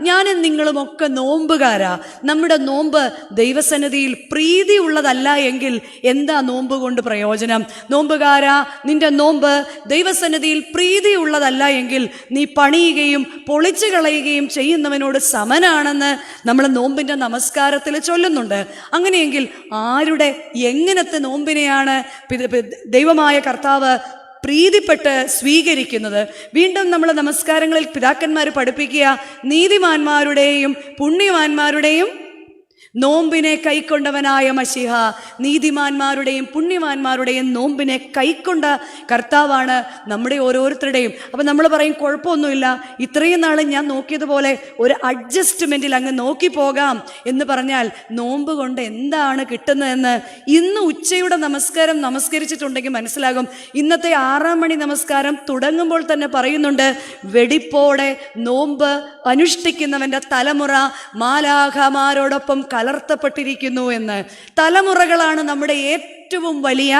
ഞാനും നിങ്ങളും ഒക്കെ നോമ്പുകാരാ. നമ്മുടെ നോമ്പ് ദൈവസന്നിധിയിൽ പ്രീതി ഉള്ളതല്ല എങ്കിൽ എന്താ നോമ്പ് കൊണ്ട് പ്രയോജനം? നോമ്പുകാരാ, നിന്റെ നോമ്പ് ദൈവസന്നിധിയിൽ പ്രീതി ഉള്ളതല്ല എങ്കിൽ നീ പണിയുകയും പൊളിച്ചു കളയുകയും ചെയ്യുന്നവനോട് സമനാണെന്ന് നമ്മൾ നോമ്പിൻ്റെ നമസ്കാരത്തിൽ ചൊല്ലുന്നുണ്ട്. അങ്ങനെയെങ്കിൽ ആരുടെ എങ്ങനത്തെ നോമ്പിനെയാണ് ദൈവമായ കർത്താവ് പ്രീതിപ്പെട്ട് സ്വീകരിക്കുന്നത്? വീണ്ടും നമ്മൾ നമസ്കാരങ്ങളിൽ പിതാക്കന്മാർ പഠിപ്പിക്കുക, നീതിമാന്മാരുടെയും പുണ്യവാന്മാരുടെയും നോമ്പിനെ കൈക്കൊണ്ടവനായ മശിഹ, നീതിമാന്മാരുടെയും പുണ്യവാന്മാരുടെയും നോമ്പിനെ കൈക്കൊണ്ട കർത്താവാണ് നമ്മുടെ ഓരോരുത്തരുടെയും. അപ്പം നമ്മൾ പറയും കുഴപ്പമൊന്നുമില്ല, ഇത്രയും നാൾ ഞാൻ നോക്കിയതുപോലെ ഒരു അഡ്ജസ്റ്റ്മെൻറ്റിൽ അങ്ങ് നോക്കി പോകാം എന്ന് പറഞ്ഞാൽ നോമ്പ് കൊണ്ട് എന്താണ് കിട്ടുന്നതെന്ന് ഇന്ന് ഉച്ചയുടെ നമസ്കാരം നമസ്കരിച്ചിട്ടുണ്ടെങ്കിൽ മനസ്സിലാകും. ഇന്നത്തെ 6 മണി നമസ്കാരം തുടങ്ങുമ്പോൾ തന്നെ പറയുന്നുണ്ട്, വെടിപ്പോടെ നോമ്പ് അനുഷ്ഠിക്കുന്നവൻ്റെ തലമുറ മാലാഖമാരോടൊപ്പം കലർത്തപ്പെട്ടിരിക്കുന്നു എന്ന്. തലമുറകളാണ് നമ്മുടെ ഏറ്റവും വലിയ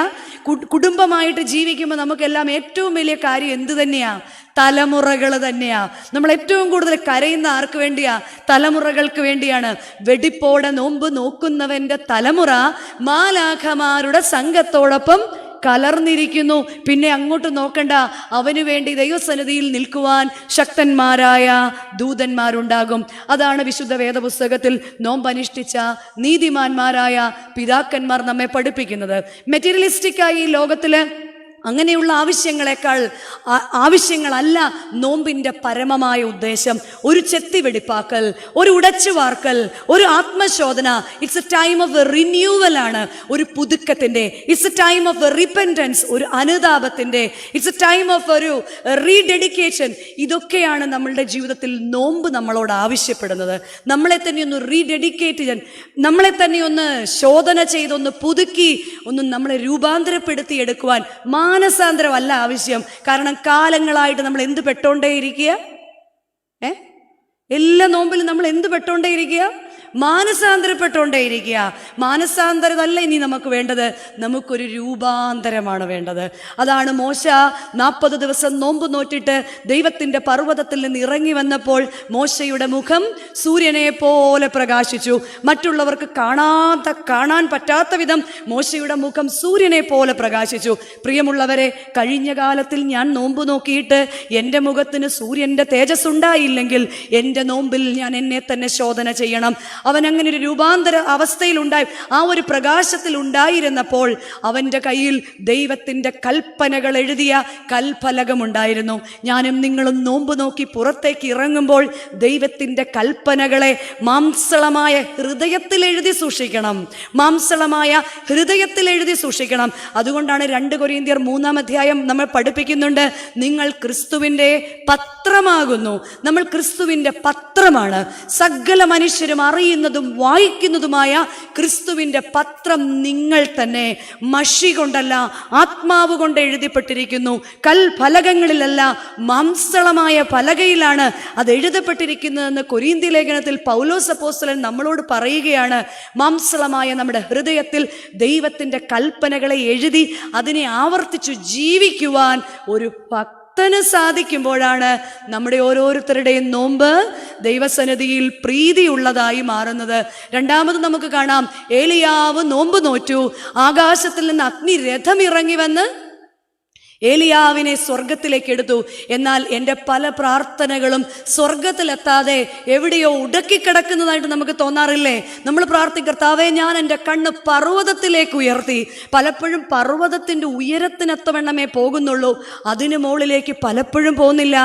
കുടുംബമായിട്ട് ജീവിക്കുമ്പോൾ നമുക്കെല്ലാം ഏറ്റവും വലിയ കാര്യം എന്ത് തന്നെയാ? തലമുറകൾ തന്നെയാ. നമ്മൾ ഏറ്റവും കൂടുതൽ കരയുന്ന ആർക്ക് വേണ്ടിയാ? തലമുറകൾക്ക് വേണ്ടിയാണ്. വെടിപ്പോടെ നോമ്പ് നോക്കുന്നവൻ്റെ തലമുറ മാലാഖമാരുടെ സംഘത്തോടൊപ്പം കലർന്നിരിക്കുന്നു. പിന്നെ അങ്ങോട്ട് നോക്കണ്ട, അവന് വേണ്ടി ദൈവസന്നിധിയിൽ നിൽക്കുവാൻ ശക്തന്മാരായ ദൂതന്മാരുണ്ടാകും. അതാണ് വിശുദ്ധ വേദപുസ്തകത്തിൽ നോമ്പനുഷ്ഠിച്ച നീതിമാന്മാരായ പിതാക്കന്മാർ നമ്മെ പഠിപ്പിക്കുന്നത്. മെറ്റീരിയലിസ്റ്റിക്കായി ഈ ലോകത്തിൽ അങ്ങനെയുള്ള ആവശ്യങ്ങളല്ല നോമ്പിൻ്റെ പരമമായ ഉദ്ദേശം. ഒരു ചെത്തി വെടിപ്പാക്കൽ, ഒരു ഉടച്ചു വാർക്കൽ, ഒരു ആത്മശോധന. It's a time of renewal ആണ്, ഒരു പുതുക്കത്തിൻ്റെ. It's a time of repentance, ഒരു അനുതാപത്തിൻ്റെ. ഇറ്റ്സ് എ ടൈം ഓഫ് ഒരു റീഡെഡിക്കേഷൻ. ഇതൊക്കെയാണ് നമ്മളുടെ ജീവിതത്തിൽ നോമ്പ് നമ്മളോട് ആവശ്യപ്പെടുന്നത്. നമ്മളെ തന്നെ ഒന്ന് റീഡെഡിക്കേറ്റ് ചെയ്യാൻ, നമ്മളെ തന്നെ ഒന്ന് ശോധന ചെയ്തൊന്ന് പുതുക്കി ഒന്ന് നമ്മളെ രൂപാന്തരപ്പെടുത്തി എടുക്കുവാൻ മാനസാന്തരമല്ല ആവശ്യം. കാരണം കാലങ്ങളായിട്ട് നമ്മൾ എന്ത് പെട്ടോണ്ടേയിരിക്കുക? എല്ലാ നോമ്പിലും നമ്മൾ എന്ത് പെട്ടോണ്ടേയിരിക്കുക? മാനസാന്തരപ്പെട്ടുകൊണ്ടേയിരിക്കുക. മാനസാന്തരമല്ല ഇനി നമുക്ക് വേണ്ടത്, നമുക്കൊരു രൂപാന്തരമാണ് വേണ്ടത്. അതാണ് മോശ 40 ദിവസം നോമ്പ് നോറ്റിട്ട് ദൈവത്തിൻ്റെ പർവ്വതത്തിൽ നിന്ന് ഇറങ്ങി വന്നപ്പോൾ മോശയുടെ മുഖം സൂര്യനെ പോലെ പ്രകാശിച്ചു. മറ്റുള്ളവർക്ക് കാണാൻ പറ്റാത്ത വിധം മോശയുടെ മുഖം സൂര്യനെ പോലെ പ്രകാശിച്ചു. പ്രിയമുള്ളവരെ, കഴിഞ്ഞ കാലത്തിൽ ഞാൻ നോമ്പ് നോക്കിയിട്ട് എൻ്റെ മുഖത്തിന് സൂര്യൻ്റെ തേജസ് ഉണ്ടായില്ലെങ്കിൽ എൻ്റെ നോമ്പിൽ ഞാൻ എന്നെ തന്നെ ശോധന ചെയ്യണം. അവൻ അങ്ങനെ ഒരു രൂപാന്തര അവസ്ഥയിലുണ്ടായി, ആ ഒരു പ്രകാശത്തിൽ ഉണ്ടായിരുന്നപ്പോൾ അവൻ്റെ കയ്യിൽ ദൈവത്തിൻ്റെ കൽപ്പനകൾ എഴുതിയ കൽഫലകമുണ്ടായിരുന്നു. ഞാനും നിങ്ങളും നോമ്പ് നോക്കി പുറത്തേക്ക് ഇറങ്ങുമ്പോൾ ദൈവത്തിൻ്റെ കൽപ്പനകളെ മാംസളമായ ഹൃദയത്തിൽ എഴുതി സൂക്ഷിക്കണം. മാംസളമായ ഹൃദയത്തിൽ എഴുതി സൂക്ഷിക്കണം. അതുകൊണ്ടാണ് 2 കൊരിന്ത്യർ 3-ാം അധ്യായം നമ്മൾ പഠിപ്പിക്കുന്നുണ്ട്, നിങ്ങൾ ക്രിസ്തുവിൻ്റെ പത്രമാകുന്നു. നമ്മൾ ക്രിസ്തുവിൻ്റെ പത്രമാണ്. സകല മനുഷ്യരും അറിയുന്നതും വായിക്കുന്നതുമായ ക്രിസ്തുവിൻ്റെ പത്രം നിങ്ങൾ തന്നെ. മഷി കൊണ്ടല്ല, ആത്മാവ് കൊണ്ട് എഴുതപ്പെട്ടിരിക്കുന്നു. കൽഫലകങ്ങളിലല്ല, മാംസളമായ പലകയിലാണ് അത് എഴുതപ്പെട്ടിരിക്കുന്നതെന്ന് കൊരിന്ത്യ ലേഖനത്തിൽ പൗലോസ് അപ്പോസ്തലൻ നമ്മളോട് പറയുകയാണ്. മാംസളമായ നമ്മുടെ ഹൃദയത്തിൽ ദൈവത്തിൻ്റെ കൽപ്പനകളെ എഴുതി അതിനെ ആവർത്തിച്ചു ജീവിക്കുവാൻ ഒരു ഭക്തന് സാധിക്കുമ്പോഴാണ് നമ്മുടെ ഓരോരുത്തരുടെയും നോമ്പ് ദൈവസന്നിധിയിൽ പ്രീതിയുള്ളതായി മാറുന്നത്. രണ്ടാമത് നമുക്ക് കാണാം, ഏലിയാവ് നോമ്പ് നോറ്റു. ആകാശത്തിൽ നിന്ന് അഗ്നിരഥം ഇറങ്ങി വന്ന് ഏലിയാവിനെ സ്വർഗത്തിലേക്ക് എടുത്തു. എന്നാൽ എൻ്റെ പല പ്രാർത്ഥനകളും സ്വർഗത്തിലെത്താതെ എവിടെയോ ഉടക്കിക്കിടക്കുന്നതായിട്ട് നമുക്ക് തോന്നാറില്ലേ? നമ്മൾ പ്രാർത്ഥിക്കും, കർത്താവേ ഞാൻ എൻ്റെ കണ്ണ് പർവ്വതത്തിലേക്ക് ഉയർത്തി. പലപ്പോഴും പർവ്വതത്തിൻ്റെ ഉയരത്തിനൊത്തവണ്ണമേ പോകുന്നുള്ളൂ, അതിന് മുകളിലേക്ക് പലപ്പോഴും പോകുന്നില്ല.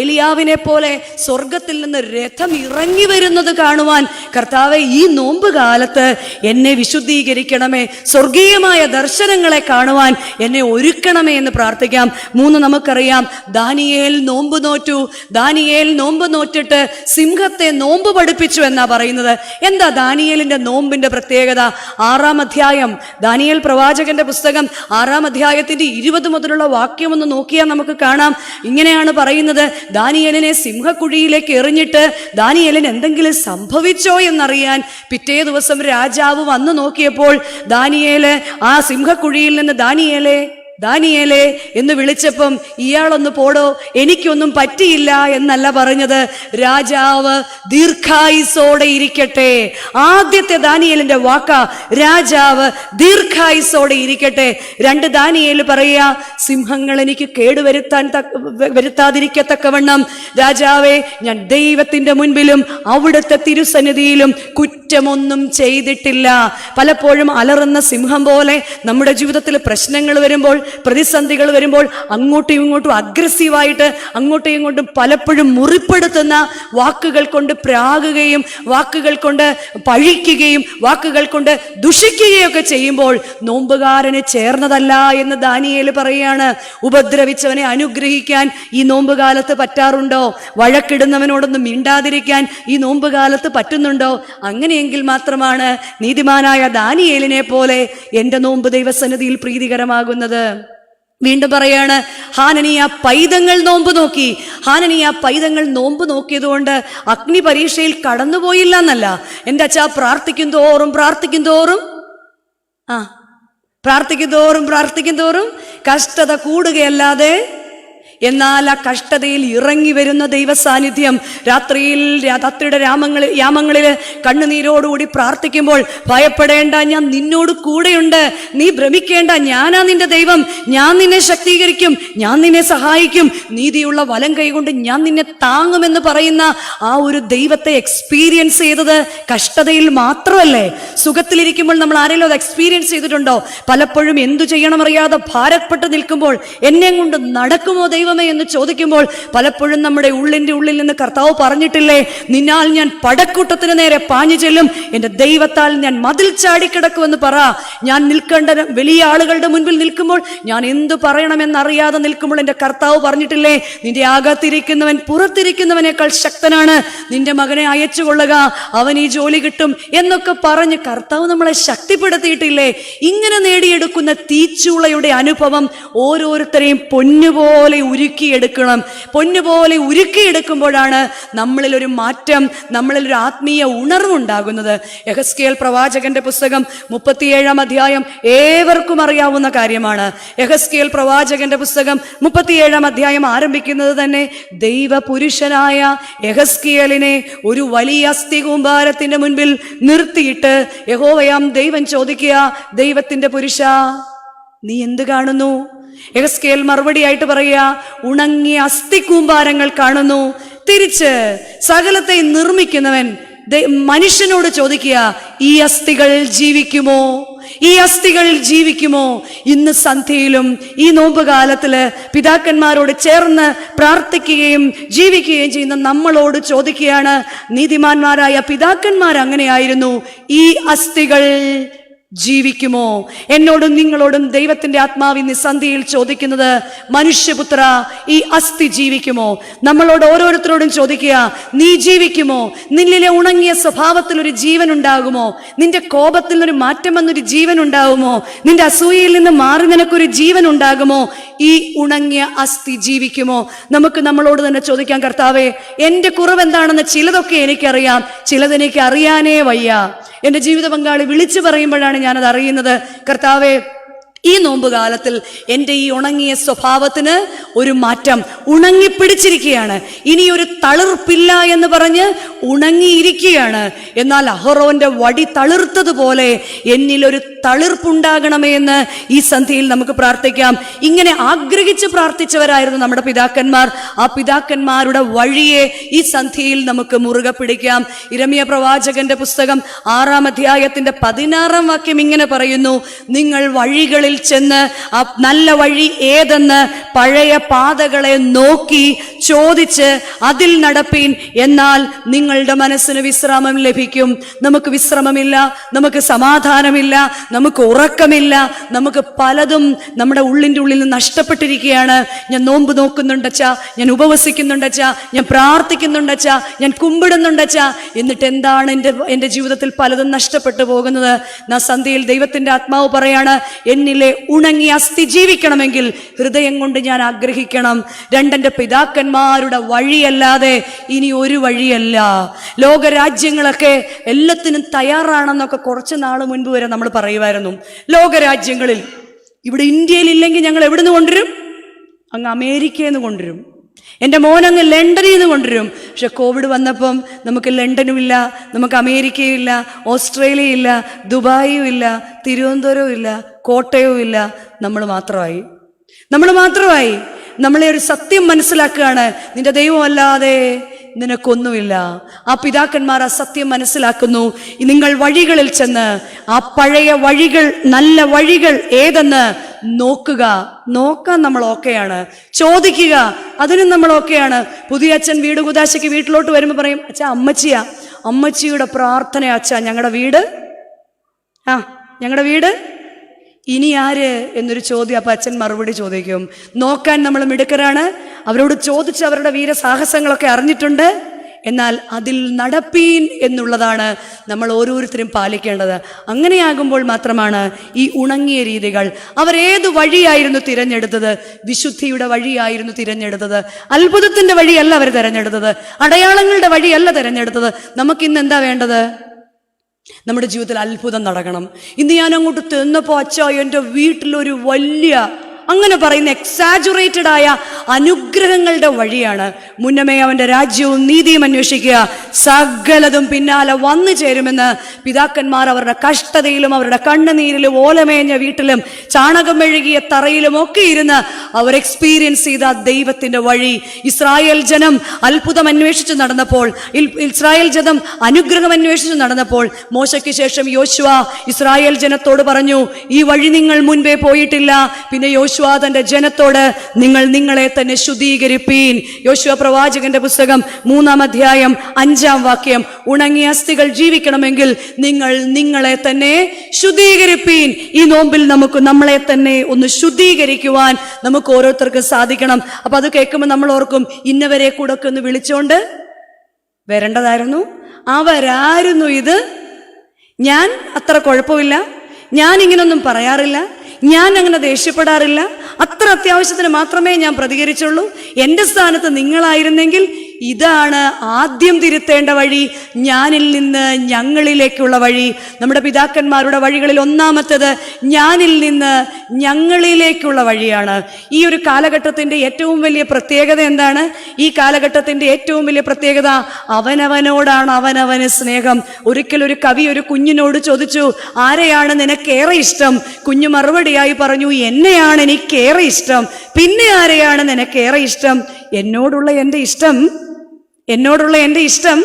ഏലിയാവിനെ പോലെ സ്വർഗത്തിൽ നിന്ന് രഥം ഇറങ്ങി വരുന്നത് കാണുവാൻ കർത്താവേ ഈ നോമ്പ് കാലത്ത് എന്നെ വിശുദ്ധീകരിക്കണമേ, സ്വർഗീയമായ ദർശനങ്ങളെ കാണുവാൻ എന്നെ ഒരുക്കണമേ എന്ന് പ്രാർത്ഥിക്കാം. 3 നമുക്കറിയാം, ദാനിയേൽ നോമ്പ് നോറ്റു. ദാനിയേൽ നോമ്പ് നോറ്റിട്ട് സിംഹത്തെ നോമ്പ് പഠിപ്പിച്ചു എന്നാ പറയുന്നത്. എന്താ ദാനിയേലിന്റെ നോമ്പിന്റെ പ്രത്യേകത? 6-ാം അധ്യായം, ദാനിയേൽ പ്രവാചകന്റെ പുസ്തകം 6-ാം അധ്യായത്തിന്റെ 20 മുതലുള്ള വാക്യം ഒന്ന് നോക്കിയാൽ നമുക്ക് കാണാം. ഇങ്ങനെയാണ് പറയുന്നത്, ദാനിയേലിനെ സിംഹക്കുഴിയിലേക്ക് എറിഞ്ഞിട്ട് ദാനിയേലിന് എന്തെങ്കിലും സംഭവിച്ചോ എന്നറിയാൻ പിറ്റേ ദിവസം രാജാവ് വന്നു നോക്കിയപ്പോൾ ദാനിയേല് ആ സിംഹക്കുഴിയിൽ നിന്ന് ദാനിയേലെ ദാനിയേലേ എന്ന് വിളിച്ചപ്പം ഇയാളൊന്ന് പോടോ, എനിക്കൊന്നും പറ്റിയില്ല എന്നല്ല പറഞ്ഞത്. രാജാവ് ദീർഘായുസോടെ ഇരിക്കട്ടെ. ആദ്യത്തെ ദാനിയേലിന്റെ വാക്ക രാജാവ് ദീർഘായുസോടെ ഇരിക്കട്ടെ. 2 ദാനിയേൽ പറയുക, സിംഹങ്ങൾ എനിക്ക് വരുത്താതിരിക്കത്തക്കവണ്ണം രാജാവേ, ഞാൻ ദൈവത്തിന്റെ മുൻപിലും അവിടുത്തെ തിരുസന്നിധിയിലും കുറ്റമൊന്നും ചെയ്തിട്ടില്ല. പലപ്പോഴും അലറുന്ന സിംഹം പോലെ നമ്മുടെ ജീവിതത്തിൽ പ്രശ്നങ്ങൾ വരുമ്പോൾ, പ്രതിസന്ധികൾ വരുമ്പോൾ അങ്ങോട്ടും ഇങ്ങോട്ടും അഗ്രസീവായിട്ട് അങ്ങോട്ടും ഇങ്ങോട്ടും പലപ്പോഴും മുറിപ്പെടുത്തുന്ന വാക്കുകൾ കൊണ്ട് പ്രാകുകയും വാക്കുകൾ കൊണ്ട് പഴിക്കുകയും വാക്കുകൾ കൊണ്ട് ദുഷിക്കുകയൊക്കെ ചെയ്യുമ്പോൾ നോമ്പുകാരന് ചേർന്നതല്ല എന്ന് ദാനിയേൽ പറയുകയാണ്. ഉപദ്രവിച്ചവനെ അനുഗ്രഹിക്കാൻ ഈ നോമ്പുകാലത്ത് പറ്റാറുണ്ടോ? വഴക്കിടുന്നവനോടൊന്നും മിണ്ടാതിരിക്കാൻ ഈ നോമ്പുകാലത്ത് പറ്റുന്നുണ്ടോ? അങ്ങനെയെങ്കിൽ മാത്രമാണ് നീതിമാനായ ദാനിയേലിനെ പോലെ എൻ്റെ നോമ്പ് ദൈവസന്നിധിയിൽ പ്രീതികരമാകുന്നത്. വീണ്ടും പറയാണ്, ഹാനനിയ പൈതങ്ങൾ നോമ്പ് നോക്കി. ഹാനനിയ പൈതങ്ങൾ നോമ്പ് നോക്കിയത് കൊണ്ട് അഗ്നി പരീക്ഷയിൽ കടന്നുപോയില്ല എന്നല്ല. എൻ്റെ അച്ഛാ, പ്രാർത്ഥിക്കും തോറും കഷ്ടത കൂടുകയല്ലാതെ, എന്നാൽ ആ കഷ്ടതയിൽ ഇറങ്ങി വരുന്ന ദൈവ സാന്നിധ്യം രാത്രിയുടെ യാമങ്ങളിൽ കണ്ണുനീരോടുകൂടി പ്രാർത്ഥിക്കുമ്പോൾ, ഭയപ്പെടേണ്ട, ഞാൻ നിന്നോട് കൂടെയുണ്ട്, നീ ഭ്രമിക്കേണ്ട, ഞാനാ നിന്റെ ദൈവം, ഞാൻ നിന്നെ ശക്തീകരിക്കും, ഞാൻ നിന്നെ സഹായിക്കും, നീതിയുള്ള വലം കൈകൊണ്ട് ഞാൻ നിന്നെ താങ്ങുമെന്ന് പറയുന്ന ആ ഒരു ദൈവത്തെ എക്സ്പീരിയൻസ് ചെയ്തത് കഷ്ടതയിൽ മാത്രമല്ലേ? സുഖത്തിലിരിക്കുമ്പോൾ നമ്മൾ ആരെങ്കിലും അത് എക്സ്പീരിയൻസ് ചെയ്തിട്ടുണ്ടോ? പലപ്പോഴും എന്തു ചെയ്യണമെന്നറിയാതെ ഭാരപ്പെട്ട് നിൽക്കുമ്പോൾ, എന്നെ കൊണ്ട് നടക്കുമോ ദൈവം എന്ന് ചോദിക്കുമ്പോൾ, പലപ്പോഴും നമ്മുടെ ഉള്ളിൽ നിന്ന് കർത്താവ് പറഞ്ഞിട്ടില്ലേ, നിന്നാൽ ഞാൻ പടക്കൂട്ടത്തിന് നേരെ പാഞ്ഞു ചെല്ലും, എൻ്റെ ദൈവത്താൽ ഞാൻ മതിൽ ചാടിക്കിടക്കുമെന്ന് പറ. ഞാൻ നിൽക്കേണ്ട വലിയ ആളുകളുടെ മുൻപിൽ നിൽക്കുമ്പോൾ, ഞാൻ എന്തു പറയണമെന്നറിയാതെ നിൽക്കുമ്പോൾ എൻ്റെ കർത്താവ് പറഞ്ഞിട്ടില്ലേ, നിന്റെ അകത്തിരിക്കുന്നവൻ പുറത്തിരിക്കുന്നവനേക്കാൾ ശക്തനാണ്, നിന്റെ മകനെ അയച്ചുകൊള്ളുക, അവൻ ഈ ജോലി കിട്ടും എന്നൊക്കെ പറഞ്ഞ് കർത്താവ് നമ്മളെ ശക്തിപ്പെടുത്തിയിട്ടില്ലേ? ഇങ്ങനെ നേടിയെടുക്കുന്ന തീച്ചൂളയുടെ അനുഭവം ഓരോരുത്തരെയും പൊന്നുപോലെ ഉരുക്കിയെടുക്കണം. പൊന്നുപോലെ ഉരുക്കിയെടുക്കുമ്പോഴാണ് നമ്മളിൽ ഒരു മാറ്റം, നമ്മളിൽ ഒരു ആത്മീയ ഉണർവുണ്ടാകുന്നത്. യെഹെസ്കേൽ പ്രവാചകന്റെ പുസ്തകം 37-ാം അധ്യായം ഏവർക്കും അറിയാവുന്ന കാര്യമാണ്. യെഹെസ്കേൽ പ്രവാചകന്റെ പുസ്തകം 37-ാം അധ്യായം ആരംഭിക്കുന്നത് തന്നെ ദൈവപുരുഷനായ യെഹെസ്കേലിനെ ഒരു വലിയ അസ്ഥി കൂമ്പാരത്തിന്റെ മുൻപിൽ നിർത്തിയിട്ട് യഹോവയാം ദൈവം ചോദിക്കുക, ദൈവത്തിന്റെ പുരുഷ, നീ എന്ത് കാണുന്നു? യെഹെസ്കേൽ മറുപടിയായിട്ട് പറയുക, ഉണങ്ങിയ അസ്ഥി കൂമ്പാരങ്ങൾ കാണുന്നു. തിരിച്ച് സകലത്തെ നിർമ്മിക്കുന്നവൻ മനുഷ്യനോട് ചോദിക്കുക, ഈ അസ്ഥികൾ ജീവിക്കുമോ? ഈ അസ്ഥികൾ ജീവിക്കുമോ? ഇന്ന് സന്ധ്യയിലും ഈ നോമ്പുകാലത്തില് പിതാക്കന്മാരോട് ചേർന്ന് പ്രാർത്ഥിക്കുകയും ജീവിക്കുകയും ചെയ്യുന്ന നമ്മളോട് ചോദിക്കുകയാണ്. നീതിമാന്മാരായ പിതാക്കന്മാർ അങ്ങനെയായിരുന്നു. ഈ അസ്ഥികൾ ജീവിക്കുമോ? എന്നോടും നിങ്ങളോടും ദൈവത്തിന്റെ ആത്മാവ് ഇന്ന് സന്ധ്യയിൽ ചോദിക്കുന്നത്, മനുഷ്യപുത്ര, ഈ അസ്ഥി ജീവിക്കുമോ? നമ്മളോട് ഓരോരുത്തരോടും ചോദിക്കുക, നീ ജീവിക്കുമോ? നിന്നിലെ ഉണങ്ങിയ സ്വഭാവത്തിൽ ഒരു ജീവൻ ഉണ്ടാകുമോ? നിന്റെ കോപത്തിൽ നിന്നൊരു മാറ്റം വന്നൊരു ജീവൻ ഉണ്ടാകുമോ? നിന്റെ അസൂയയിൽ നിന്ന് മാറി നിനക്കൊരു ജീവൻ ഉണ്ടാകുമോ? ഈ ഉണങ്ങിയ അസ്ഥി ജീവിക്കുമോ? നമുക്ക് നമ്മളോട് തന്നെ ചോദിക്കാം, കർത്താവേ, എൻ്റെ കുറവ് എന്താണെന്ന് ചിലതൊക്കെ എനിക്കറിയാം, ചിലതെനിക്ക് അറിയാനേ വയ്യ. എൻ്റെ ജീവിത പങ്കാളി വിളിച്ചു പറയുമ്പോഴാണ് ഞാനത് അറിയുന്നത്. കർത്താവേ, ഈ നോമ്പുകാലത്തിൽ എൻ്റെ ഈ ഉണങ്ങിയ സ്വഭാവത്തിന് ഒരു മാറ്റം, ഉണങ്ങിപ്പിടിച്ചിരിക്കുകയാണ്, ഇനിയൊരു തളിർപ്പില്ല എന്ന് പറഞ്ഞ് ഉണങ്ങിയിരിക്കുകയാണ്. എന്നാൽ അഹറോന്റെ വടി തളിർത്തതുപോലെ എന്നിലൊരു തളിർപ്പുണ്ടാകണമേ എന്ന് ഈ സന്ധ്യയിൽ നമുക്ക് പ്രാർത്ഥിക്കാം. ഇങ്ങനെ ആഗ്രഹിച്ച് പ്രാർത്ഥിച്ചവരായിരുന്നു നമ്മുടെ പിതാക്കന്മാർ. ആ പിതാക്കന്മാരുടെ വഴിയെ ഈ സന്ധ്യയിൽ നമുക്ക് മുറുകെ പിടിക്കാം. ഇരമ്യ പ്രവാചകന്റെ പുസ്തകം 6-ാം അധ്യായത്തിന്റെ 16-ാം വാക്യം ഇങ്ങനെ പറയുന്നു, നിങ്ങൾ വഴികളിൽ ചെന്ന് ആ നല്ല വഴി ഏതെന്ന് പഴയ പാതകളെ നോക്കി ചോദിച്ച് അതിൽ നടപ്പീൻ, എന്നാൽ നിങ്ങളുടെ മനസ്സിന് വിശ്രാമം ലഭിക്കും. നമുക്ക് വിശ്രമമില്ല, നമുക്ക് സമാധാനമില്ല, നമുക്ക് ഉറക്കമില്ല, നമുക്ക് പലതും നമ്മുടെ ഉള്ളിൻ്റെ ഉള്ളിൽ നിന്ന് നഷ്ടപ്പെട്ടിരിക്കുകയാണ്. ഞാൻ നോമ്പ് നോക്കുന്നുണ്ടച്ചാ, ഞാൻ ഉപവസിക്കുന്നുണ്ടച്ചാ, ഞാൻ പ്രാർത്ഥിക്കുന്നുണ്ടച്ചാ, ഞാൻ കുമ്പിടുന്നുണ്ടച്ചാ, എന്നിട്ട് എന്താണ് എൻ്റെ ജീവിതത്തിൽ പലതും നഷ്ടപ്പെട്ടു പോകുന്നത്? സന്ധ്യയിൽ ദൈവത്തിൻ്റെ ആത്മാവ് പറയാണ്, എന്നിലെ ഉണങ്ങിയ അസ്ഥി ജീവിക്കണമെങ്കിൽ ഹൃദയം കൊണ്ട് ഞാൻ ആഗ്രഹിക്കണം. എൻ്റെ പിതാക്കന്മാരുടെ വഴിയല്ലാതെ ഇനി ഒരു വഴിയല്ല. ലോകരാജ്യങ്ങളൊക്കെ എല്ലാത്തിനും തയ്യാറാണെന്നൊക്കെ കുറച്ച് നാൾ മുൻപ് വരെ നമ്മൾ പറയുമായിരുന്നു. ലോകരാജ്യങ്ങളിൽ ഇവിടെ ഇന്ത്യയിൽ ഇല്ലെങ്കിൽ ഞങ്ങൾ എവിടെ നിന്ന് കൊണ്ടുവരും? അങ്ങ് അമേരിക്കയിൽ നിന്ന് കൊണ്ടുവരും. എൻ്റെ മോൻ അങ്ങ് ലണ്ടനിൽ നിന്ന് കൊണ്ടുവരും. പക്ഷെ കോവിഡ് വന്നപ്പം നമുക്ക് ലണ്ടനും ഇല്ല, നമുക്ക് അമേരിക്കയും ഇല്ല, ഓസ്ട്രേലിയ ഇല്ല, ദുബായും ഇല്ല, തിരുവനന്തപുരവും ഇല്ല, കോട്ടയവും ഇല്ല. നമ്മൾ മാത്രമായി. നമ്മളെ ഒരു സത്യം മനസ്സിലാക്കുകയാണ്, നിന്റെ ദൈവമല്ലാതെ നിനക്കൊന്നുമില്ല. ആ പിതാക്കന്മാർ ആ സത്യം മനസ്സിലാക്കുന്നു. നിങ്ങൾ വഴികളിൽ ചെന്ന് ആ പഴയ വഴികൾ, നല്ല വഴികൾ ഏതെന്ന് നോക്കാൻ നമ്മൾ ഓക്കെയാണ്. ചോദിക്കുക, അതിനും നമ്മൾ ഓക്കെയാണ്. പുതിയ അച്ഛൻ വീട് കുദാശയ്ക്ക് വീട്ടിലോട്ട് വരുമ്പോൾ പറയും, അച്ഛാ അമ്മച്ചിയുടെ പ്രാർത്ഥന അച്ഛാ ഞങ്ങളുടെ വീട് ഇനി ആര് എന്നൊരു ചോദ്യം. അപ്പം അച്ഛൻ മറുപടി ചോദിക്കും. നോക്കാൻ നമ്മൾ മിടുക്കരാണ്. അവരോട് ചോദിച്ച് അവരുടെ വീരസാഹസങ്ങളൊക്കെ അറിഞ്ഞിട്ടുണ്ട്. എന്നാൽ അതിൽ നടപ്പീൻ എന്നുള്ളതാണ് നമ്മൾ ഓരോരുത്തരും പാലിക്കേണ്ടത്. അങ്ങനെയാകുമ്പോൾ മാത്രമാണ് ഈ ഉണങ്ങിയ രീതികൾ. അവരേത് വഴിയായിരുന്നു തിരഞ്ഞെടുത്തത്? വിശുദ്ധിയുടെ വഴിയായിരുന്നു തിരഞ്ഞെടുത്തത്. അത്ഭുതത്തിൻ്റെ വഴിയല്ല അവർ തിരഞ്ഞെടുത്തത്. അടയാളങ്ങളുടെ വഴിയല്ല തിരഞ്ഞെടുത്തത്. നമുക്കിന്ന് എന്താ വേണ്ടത്? നമ്മുടെ ജീവിതത്തിൽ അത്ഭുതം നടക്കണം. ഇന്ന് ഞാൻ അങ്ങോട്ട് ചെന്നപ്പോൾ അച്ഛാ എൻ്റെ വീട്ടിലൊരു വലിയ, അങ്ങനെ പറയുന്ന എക്സാജുറേറ്റഡ് ആയ അനുഗ്രഹങ്ങളുടെ വഴിയാണ്. മുന്നമേ അവൻ്റെ രാജ്യവും നീതിയും അന്വേഷിക്കുക, സകലതും പിന്നാലെ വന്നു ചേരുമെന്ന് പിതാക്കന്മാർ അവരുടെ കഷ്ടതയിലും അവരുടെ കണ്ണുനീരിലും ഓലമേഞ്ഞ വീട്ടിലും ചാണകം മെഴുകിയ തറയിലും ഒക്കെ ഇരുന്ന് അവർ എക്സ്പീരിയൻസ് ചെയ്ത ദൈവത്തിൻ്റെ വഴി. ഇസ്രായേൽ ജനം അത്ഭുതം അന്വേഷിച്ച് നടന്നപ്പോൾ, ഇസ്രായേൽ ജനം അനുഗ്രഹം അന്വേഷിച്ച് നടന്നപ്പോൾ, മോശയ്ക്ക് ശേഷം യോശുവ ഇസ്രായേൽ ജനത്തോട് പറഞ്ഞു, ഈ വഴി നിങ്ങൾ മുൻപേ പോയിട്ടില്ല. പിന്നെ യോശുവ തന്റെ ജനത്തോട്, നിങ്ങൾ നിങ്ങളെ തന്നെ ശുദ്ധീകരിപ്പീൻ. യോശുവ പ്രവാചകന്റെ പുസ്തകം 3-ാം അധ്യായം 5-ാം വാക്യം. ഉണങ്ങിയ അസ്ഥികൾ ജീവിക്കണമെങ്കിൽ നിങ്ങൾ നിങ്ങളെ തന്നെ ശുദ്ധീകരിപ്പീൻ. ഈ നോമ്പിൽ നമുക്ക് നമ്മളെ തന്നെ ഒന്ന് ശുദ്ധീകരിക്കുവാൻ നമുക്ക് ഓരോരുത്തർക്കും സാധിക്കണം. അപ്പൊ അത് കേൾക്കുമ്പോൾ നമ്മൾ ഓർക്കും, ഇന്നവരെ കൂടെ ഒക്കെ ഒന്ന് വിളിച്ചോണ്ട് വരേണ്ടതായിരുന്നു. അവരായിരുന്നു ഇത്. ഞാൻ അത്ര കുഴപ്പമില്ല, ഞാൻ ഇങ്ങനൊന്നും പറയാറില്ല, ഞാൻ അങ്ങനെ ദേഷ്യപ്പെടാറില്ല, അത്ര അത്യാവശ്യത്തിന് മാത്രമേ ഞാൻ പ്രതികരിച്ചുള്ളൂ. എൻ്റെ സ്ഥാനത്ത് നിങ്ങളായിരുന്നെങ്കിൽ ഇതാണ് ആദ്യം തിരുത്തേണ്ട വഴി, ഞാനിൽ നിന്ന് ഞങ്ങളിലേക്കുള്ള വഴി. നമ്മുടെ പിതാക്കന്മാരുടെ വഴികളിൽ ഒന്നാമത്തേത് ഞാനിൽ നിന്ന് ഞങ്ങളിലേക്കുള്ള വഴിയാണ്. ഈ ഒരു കാലഘട്ടത്തിൻ്റെ ഏറ്റവും വലിയ പ്രത്യേകത എന്താണ്? ഈ കാലഘട്ടത്തിൻ്റെ ഏറ്റവും വലിയ പ്രത്യേകത അവനവനോടാണ് അവനവന് സ്നേഹം. ഒരിക്കൽ ഒരു കവി ഒരു കുഞ്ഞിനോട് ചോദിച്ചു, ആരെയാണ് നിനക്കേറെ ഇഷ്ടം? കുഞ്ഞു മറുപടിയായി പറഞ്ഞു, എന്നെയാണ് എനിക്കേറെ ഇഷ്ടം. പിന്നെ ആരെയാണ് നിനക്കേറെ ഇഷ്ടം? എന്നോടുള്ള എൻ്റെ ഇഷ്ടം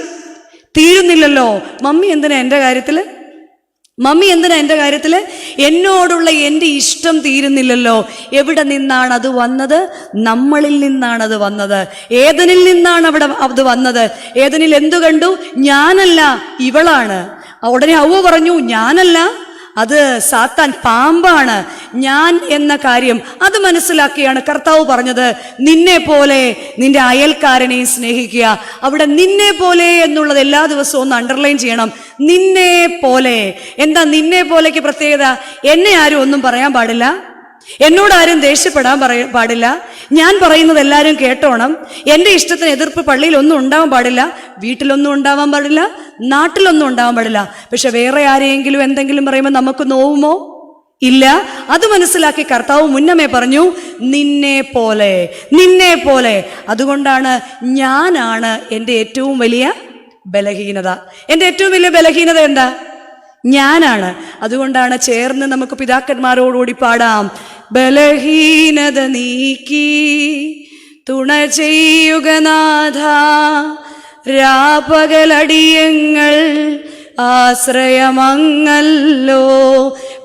തീരുന്നില്ലല്ലോ. മമ്മി എന്തിനാ എൻ്റെ കാര്യത്തിൽ എന്നോടുള്ള എൻ്റെ ഇഷ്ടം തീരുന്നില്ലല്ലോ. എവിടെ നിന്നാണ് അത് വന്നത്? നമ്മളിൽ നിന്നാണ് അത് വന്നത്. ഏദനിൽ നിന്നാണ് അത് വന്നത്. ഏദനിൽ എന്തു കണ്ടു? ഞാനല്ല, ഇവളാണ്. ഉടനെ ഹവ്വ പറഞ്ഞു, ഞാനല്ല, അത് സാത്താൻ, പാമ്പാണ്. ഞാൻ എന്ന കാര്യം അത് മനസ്സിലാക്കിയാണ് കർത്താവ് പറഞ്ഞത്, നിന്നെ പോലെ നിന്റെ അയൽക്കാരനെയും സ്നേഹിക്കുക. അവിടെ നിന്നെ പോലെ എന്നുള്ളത് എല്ലാ ദിവസവും ഒന്ന് അണ്ടർലൈൻ ചെയ്യണം. നിന്നെ പോലെ. എന്താ നിന്നെ പോലെക്ക് പ്രത്യേകത? എന്നെ ആരും ഒന്നും പറയാൻ പാടില്ല, എന്നോട് ആരും ദേഷ്യപ്പെടാൻ പാടില്ല, ഞാൻ പറയുന്നത് എല്ലാവരും കേട്ടോണം, എൻ്റെ ഇഷ്ടത്തിന് എതിർപ്പ് പള്ളിയിലൊന്നും ഉണ്ടാവാൻ പാടില്ല, വീട്ടിലൊന്നും ഉണ്ടാവാൻ പാടില്ല, നാട്ടിലൊന്നും ഉണ്ടാവാൻ പാടില്ല. പക്ഷെ വേറെ ആരെയെങ്കിലും എന്തെങ്കിലും പറയുമ്പോൾ നമുക്ക് നോവുമോ? ഇല്ല. അത് മനസ്സിലാക്കി കർത്താവ് മുന്നമേ പറഞ്ഞു, നിന്നെ പോലെ. അതുകൊണ്ടാണ് ഞാനാണ് എൻ്റെ ഏറ്റവും വലിയ ബലഹീനത. എൻ്റെ ഏറ്റവും വലിയ ബലഹീനത എന്താ? ഞാനാണ്. അതുകൊണ്ടാണ് ചേർന്ന് നമുക്ക് പിതാക്കന്മാരോടുകൂടി പാടാം, ബലഹീനത നീക്കി തുണ ചെയ്യുക നാഥ, രാപകലടിയങ്ങൾ ആശ്രയമങ്ങല്ലോ.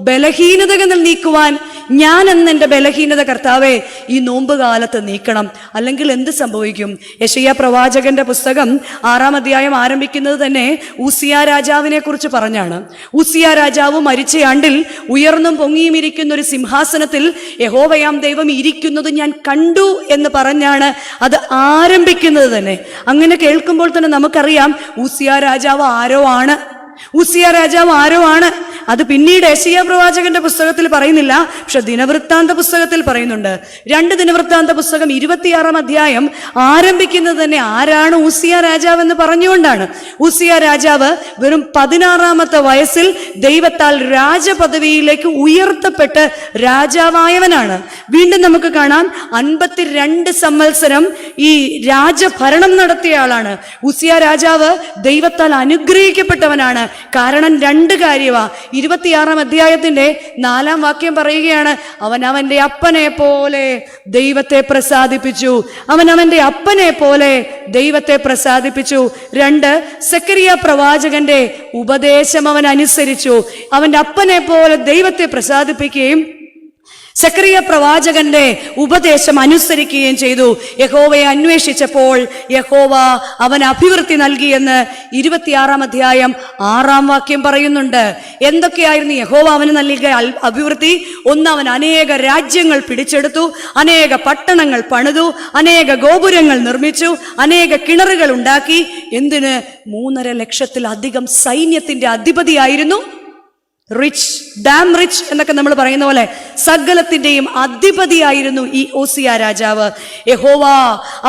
ബലഹീനതകൾ നീക്കുവാൻ ഞാൻ എന്നെൻ്റെ ബലഹീനത കർത്താവേ ഈ നോമ്പ് കാലത്ത് നീക്കണം. അല്ലെങ്കിൽ എന്ത് സംഭവിക്കും? യെശയ്യാ പ്രവാചകന്റെ പുസ്തകം 6-ാം അധ്യായം ആരംഭിക്കുന്നത് തന്നെ ഉസിയ രാജാവിനെ കുറിച്ച് പറഞ്ഞാണ്. ഉസിയ രാജാവ് മരിച്ച ആണ്ടിൽ ഉയർന്നും പൊങ്ങിയും ഇരിക്കുന്ന ഒരു സിംഹാസനത്തിൽ യഹോവയാം ദൈവം ഇരിക്കുന്നത് ഞാൻ കണ്ടു എന്ന് പറഞ്ഞാണ് അത് ആരംഭിക്കുന്നത് തന്നെ. അങ്ങനെ കേൾക്കുമ്പോൾ തന്നെ നമുക്കറിയാം ഉസിയ രാജാവ് ആരോ ആണ്. അത് പിന്നീട് യെശയ്യാ പ്രവാചകന്റെ പുസ്തകത്തിൽ പറയുന്നില്ല, പക്ഷെ ദിനവൃത്താന്ത പുസ്തകത്തിൽ പറയുന്നുണ്ട്. 2 ദിനവൃത്താന്ത പുസ്തകം 26-ാം അധ്യായം ആരംഭിക്കുന്നത് തന്നെ ആരാണ് ഉസിയ രാജാവ് എന്ന് പറഞ്ഞുകൊണ്ടാണ്. ഉസിയ രാജാവ് വെറും 16-ാമത്തെ വയസ്സിൽ ദൈവത്താൽ രാജപദവിയിലേക്ക് ഉയർത്തപ്പെട്ട് രാജാവായവനാണ്. വീണ്ടും നമുക്ക് കാണാം 52 സംവത്സരം ഈ രാജഭരണം നടത്തിയ ആളാണ്. ഉസിയ രാജാവ് ദൈവത്താൽ അനുഗ്രഹിക്കപ്പെട്ടവനാണ്. കാരണം 2 കാര്യമാ. 26-ാം അധ്യായത്തിന്റെ 4-ാം വാക്യം പറയുകയാണ്, അവൻ അവന്റെ അപ്പനെ പോലെ ദൈവത്തെ പ്രസാദിപ്പിച്ചു. അവൻ അവന്റെ അപ്പനെ പോലെ ദൈവത്തെ പ്രസാദിപ്പിച്ചു. 2, സെക്കറിയ പ്രവാചകന്റെ ഉപദേശം അവൻ അനുസരിച്ചു. അവന്റെ അപ്പനെ പോലെ ദൈവത്തെ പ്രസാദിപ്പിക്കുകയും സെക്കറിയ പ്രവാചകന്റെ ഉപദേശം അനുസരിക്കുകയും ചെയ്തു. യഹോവയെ അന്വേഷിച്ചപ്പോൾ യഹോവ അവൻ അഭിവൃദ്ധി നൽകിയെന്ന് 26-ാം അധ്യായം 6-ാം വാക്യം പറയുന്നുണ്ട്. എന്തൊക്കെയായിരുന്നു യഹോവ അവന് നൽകിയ അഭിവൃദ്ധി? 1, അവൻ അനേക രാജ്യങ്ങൾ പിടിച്ചെടുത്തു, അനേക പട്ടണങ്ങൾ പണിതു, അനേക ഗോപുരങ്ങൾ നിർമ്മിച്ചു, അനേക കിണറുകൾ ഉണ്ടാക്കി. എന്തിന്? 3.5 ലക്ഷത്തിലധികം സൈന്യത്തിന്റെ അധിപതിയായിരുന്നു. റിച്ച്, ഡാം റിച്ച് എന്നൊക്കെ നമ്മൾ പറയുന്ന പോലെ സകലത്തിന്റെയും അധിപതിയായിരുന്നു ഈ ഓസിയ രാജാവ്. യഹോവ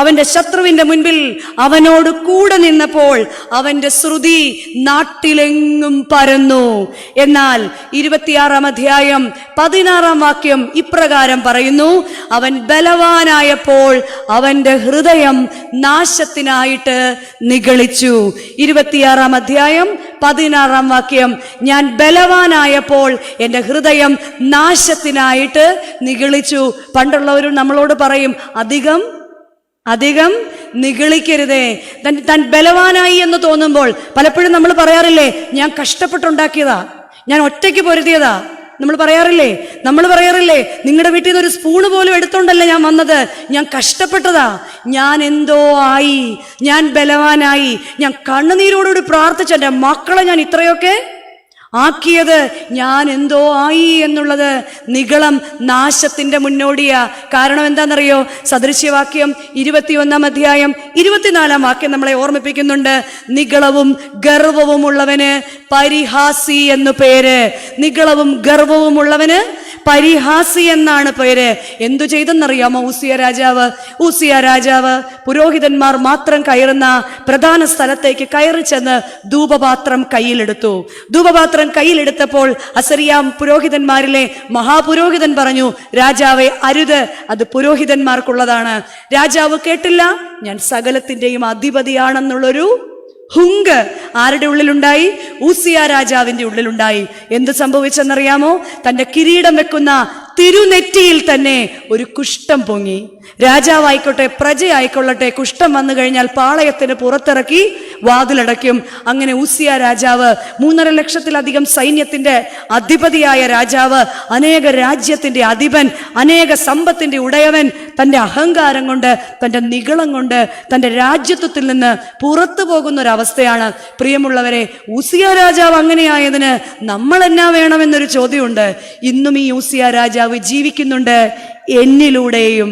അവന്റെ ശത്രുവിന്റെ മുൻപിൽ അവനോട് കൂടെ നിന്നപ്പോൾ അവന്റെ ശ്രുതി നാട്ടിലെങ്ങും പരന്നു. എന്നാൽ 26-ാം അധ്യായം 16-ാം വാക്യം ഇപ്രകാരം പറയുന്നു, അവൻ ബലവാനായപ്പോൾ അവന്റെ ഹൃദയം നാശത്തിനായിട്ട് നിഗളിച്ചു. 26-ാം അധ്യായം 16-ാം വാക്യം, ഞാൻ ബലവാനായപ്പോൾ എൻ്റെ ഹൃദയം നാശത്തിനായിട്ട് നിഗളിച്ചു. പണ്ടുള്ളവരും നമ്മളോട് പറയും, അധികം നിഗളിക്കരുതേ. താൻ ബലവാനായി എന്ന് തോന്നുമ്പോൾ പലപ്പോഴും നമ്മൾ പറയാറില്ലേ, ഞാൻ കഷ്ടപ്പെട്ടുണ്ടാക്കിയതാ, ഞാൻ ഒറ്റയ്ക്ക് പൊരുതിയതാ. നമ്മൾ പറയാറില്ലേ നിങ്ങളുടെ വീട്ടിൽ നിന്ന് ഒരു സ്പൂണ് പോലും എടുത്തോണ്ടല്ല ഞാൻ വന്നത്, ഞാൻ കഷ്ടപ്പെട്ടതാ, ഞാൻ എന്തോ ആയി, ഞാൻ ബലവാനായി, ഞാൻ കണ്ണുനീരോടുകൂടി പ്രാർത്ഥിച്ച എൻ്റെ മക്കളെ ഞാൻ ഇത്രയൊക്കെ ആക്കിയത് ഞാൻ എന്തോ ആയി എന്നുള്ളത് നിഗളം നാശത്തിന്റെ മുന്നോടിയാ. കാരണം എന്താണെന്നറിയോ? സദൃശ്യവാക്യം 21-ാം അധ്യായം 24-ാം വാക്യം നമ്മളെ ഓർമ്മിപ്പിക്കുന്നുണ്ട്, നിഗളവും ഗർവവും ഉള്ളവന് പരിഹാസി എന്നു പേര്. നിഗളവും ഗർവവും ഉള്ളവന് പരിഹാസി എന്നാണ് പേര്. എന്തു ചെയ്തെന്നറിയാമോ ഊസിയ രാജാവ് പുരോഹിതന്മാർ മാത്രം കയറുന്ന പ്രധാന സ്ഥലത്തേക്ക് കയറി ചെന്ന് ധൂപപാത്രം കയ്യിലെടുത്തപ്പോൾ അസരിയാം പുരോഹിതന്മാരിലെ മഹാപുരോഹിതൻ പറഞ്ഞു, രാജാവേ അരുത്, അത് പുരോഹിതന്മാർക്കുള്ളതാണ്. രാജാവ് കേട്ടില്ല. ഞാൻ സകലത്തിന്റെയും അധിപതിയാണെന്നുള്ളൊരു ഹുങ്ക് ആരുടെ ഉള്ളിലുണ്ടായി? ഊസിയ രാജാവിന്റെ ഉള്ളിലുണ്ടായി. എന്ത് സംഭവിച്ചെന്നറിയാമോ? തന്റെ കിരീടം വെക്കുന്ന തിരുനെറ്റിയിൽ തന്നെ ഒരു കുഷ്ഠം പൊങ്ങി. രാജാവായിക്കോട്ടെ പ്രജയായിക്കൊള്ളട്ടെ, കുഷ്ഠം വന്നു കഴിഞ്ഞാൽ പാളയത്തിന് പുറത്തിറക്കി വാതിലടയ്ക്കും. അങ്ങനെ ഊസിയ രാജാവ് 3.5 ലക്ഷത്തിലധികം സൈന്യത്തിന്റെ അധിപതിയായ രാജാവ്, അനേക രാജ്യത്തിന്റെ അധിപൻ, അനേക സമ്പത്തിന്റെ ഉടയവൻ, തന്റെ അഹങ്കാരം കൊണ്ട്, തന്റെ നിഗളം കൊണ്ട്, തന്റെ രാജ്യത്വത്തിൽ നിന്ന് പുറത്തു പോകുന്ന ഒരവസ്ഥയാണ്. പ്രിയമുള്ളവരെ, ഊസിയ രാജാവ് അങ്ങനെയായതിന് നമ്മൾ എന്നാ വേണമെന്നൊരു ചോദ്യമുണ്ട്. ഇന്നും ഈ ഊസിയ രാജാവ് ജീവിക്കുന്നുണ്ട്, എന്നിലൂടെയും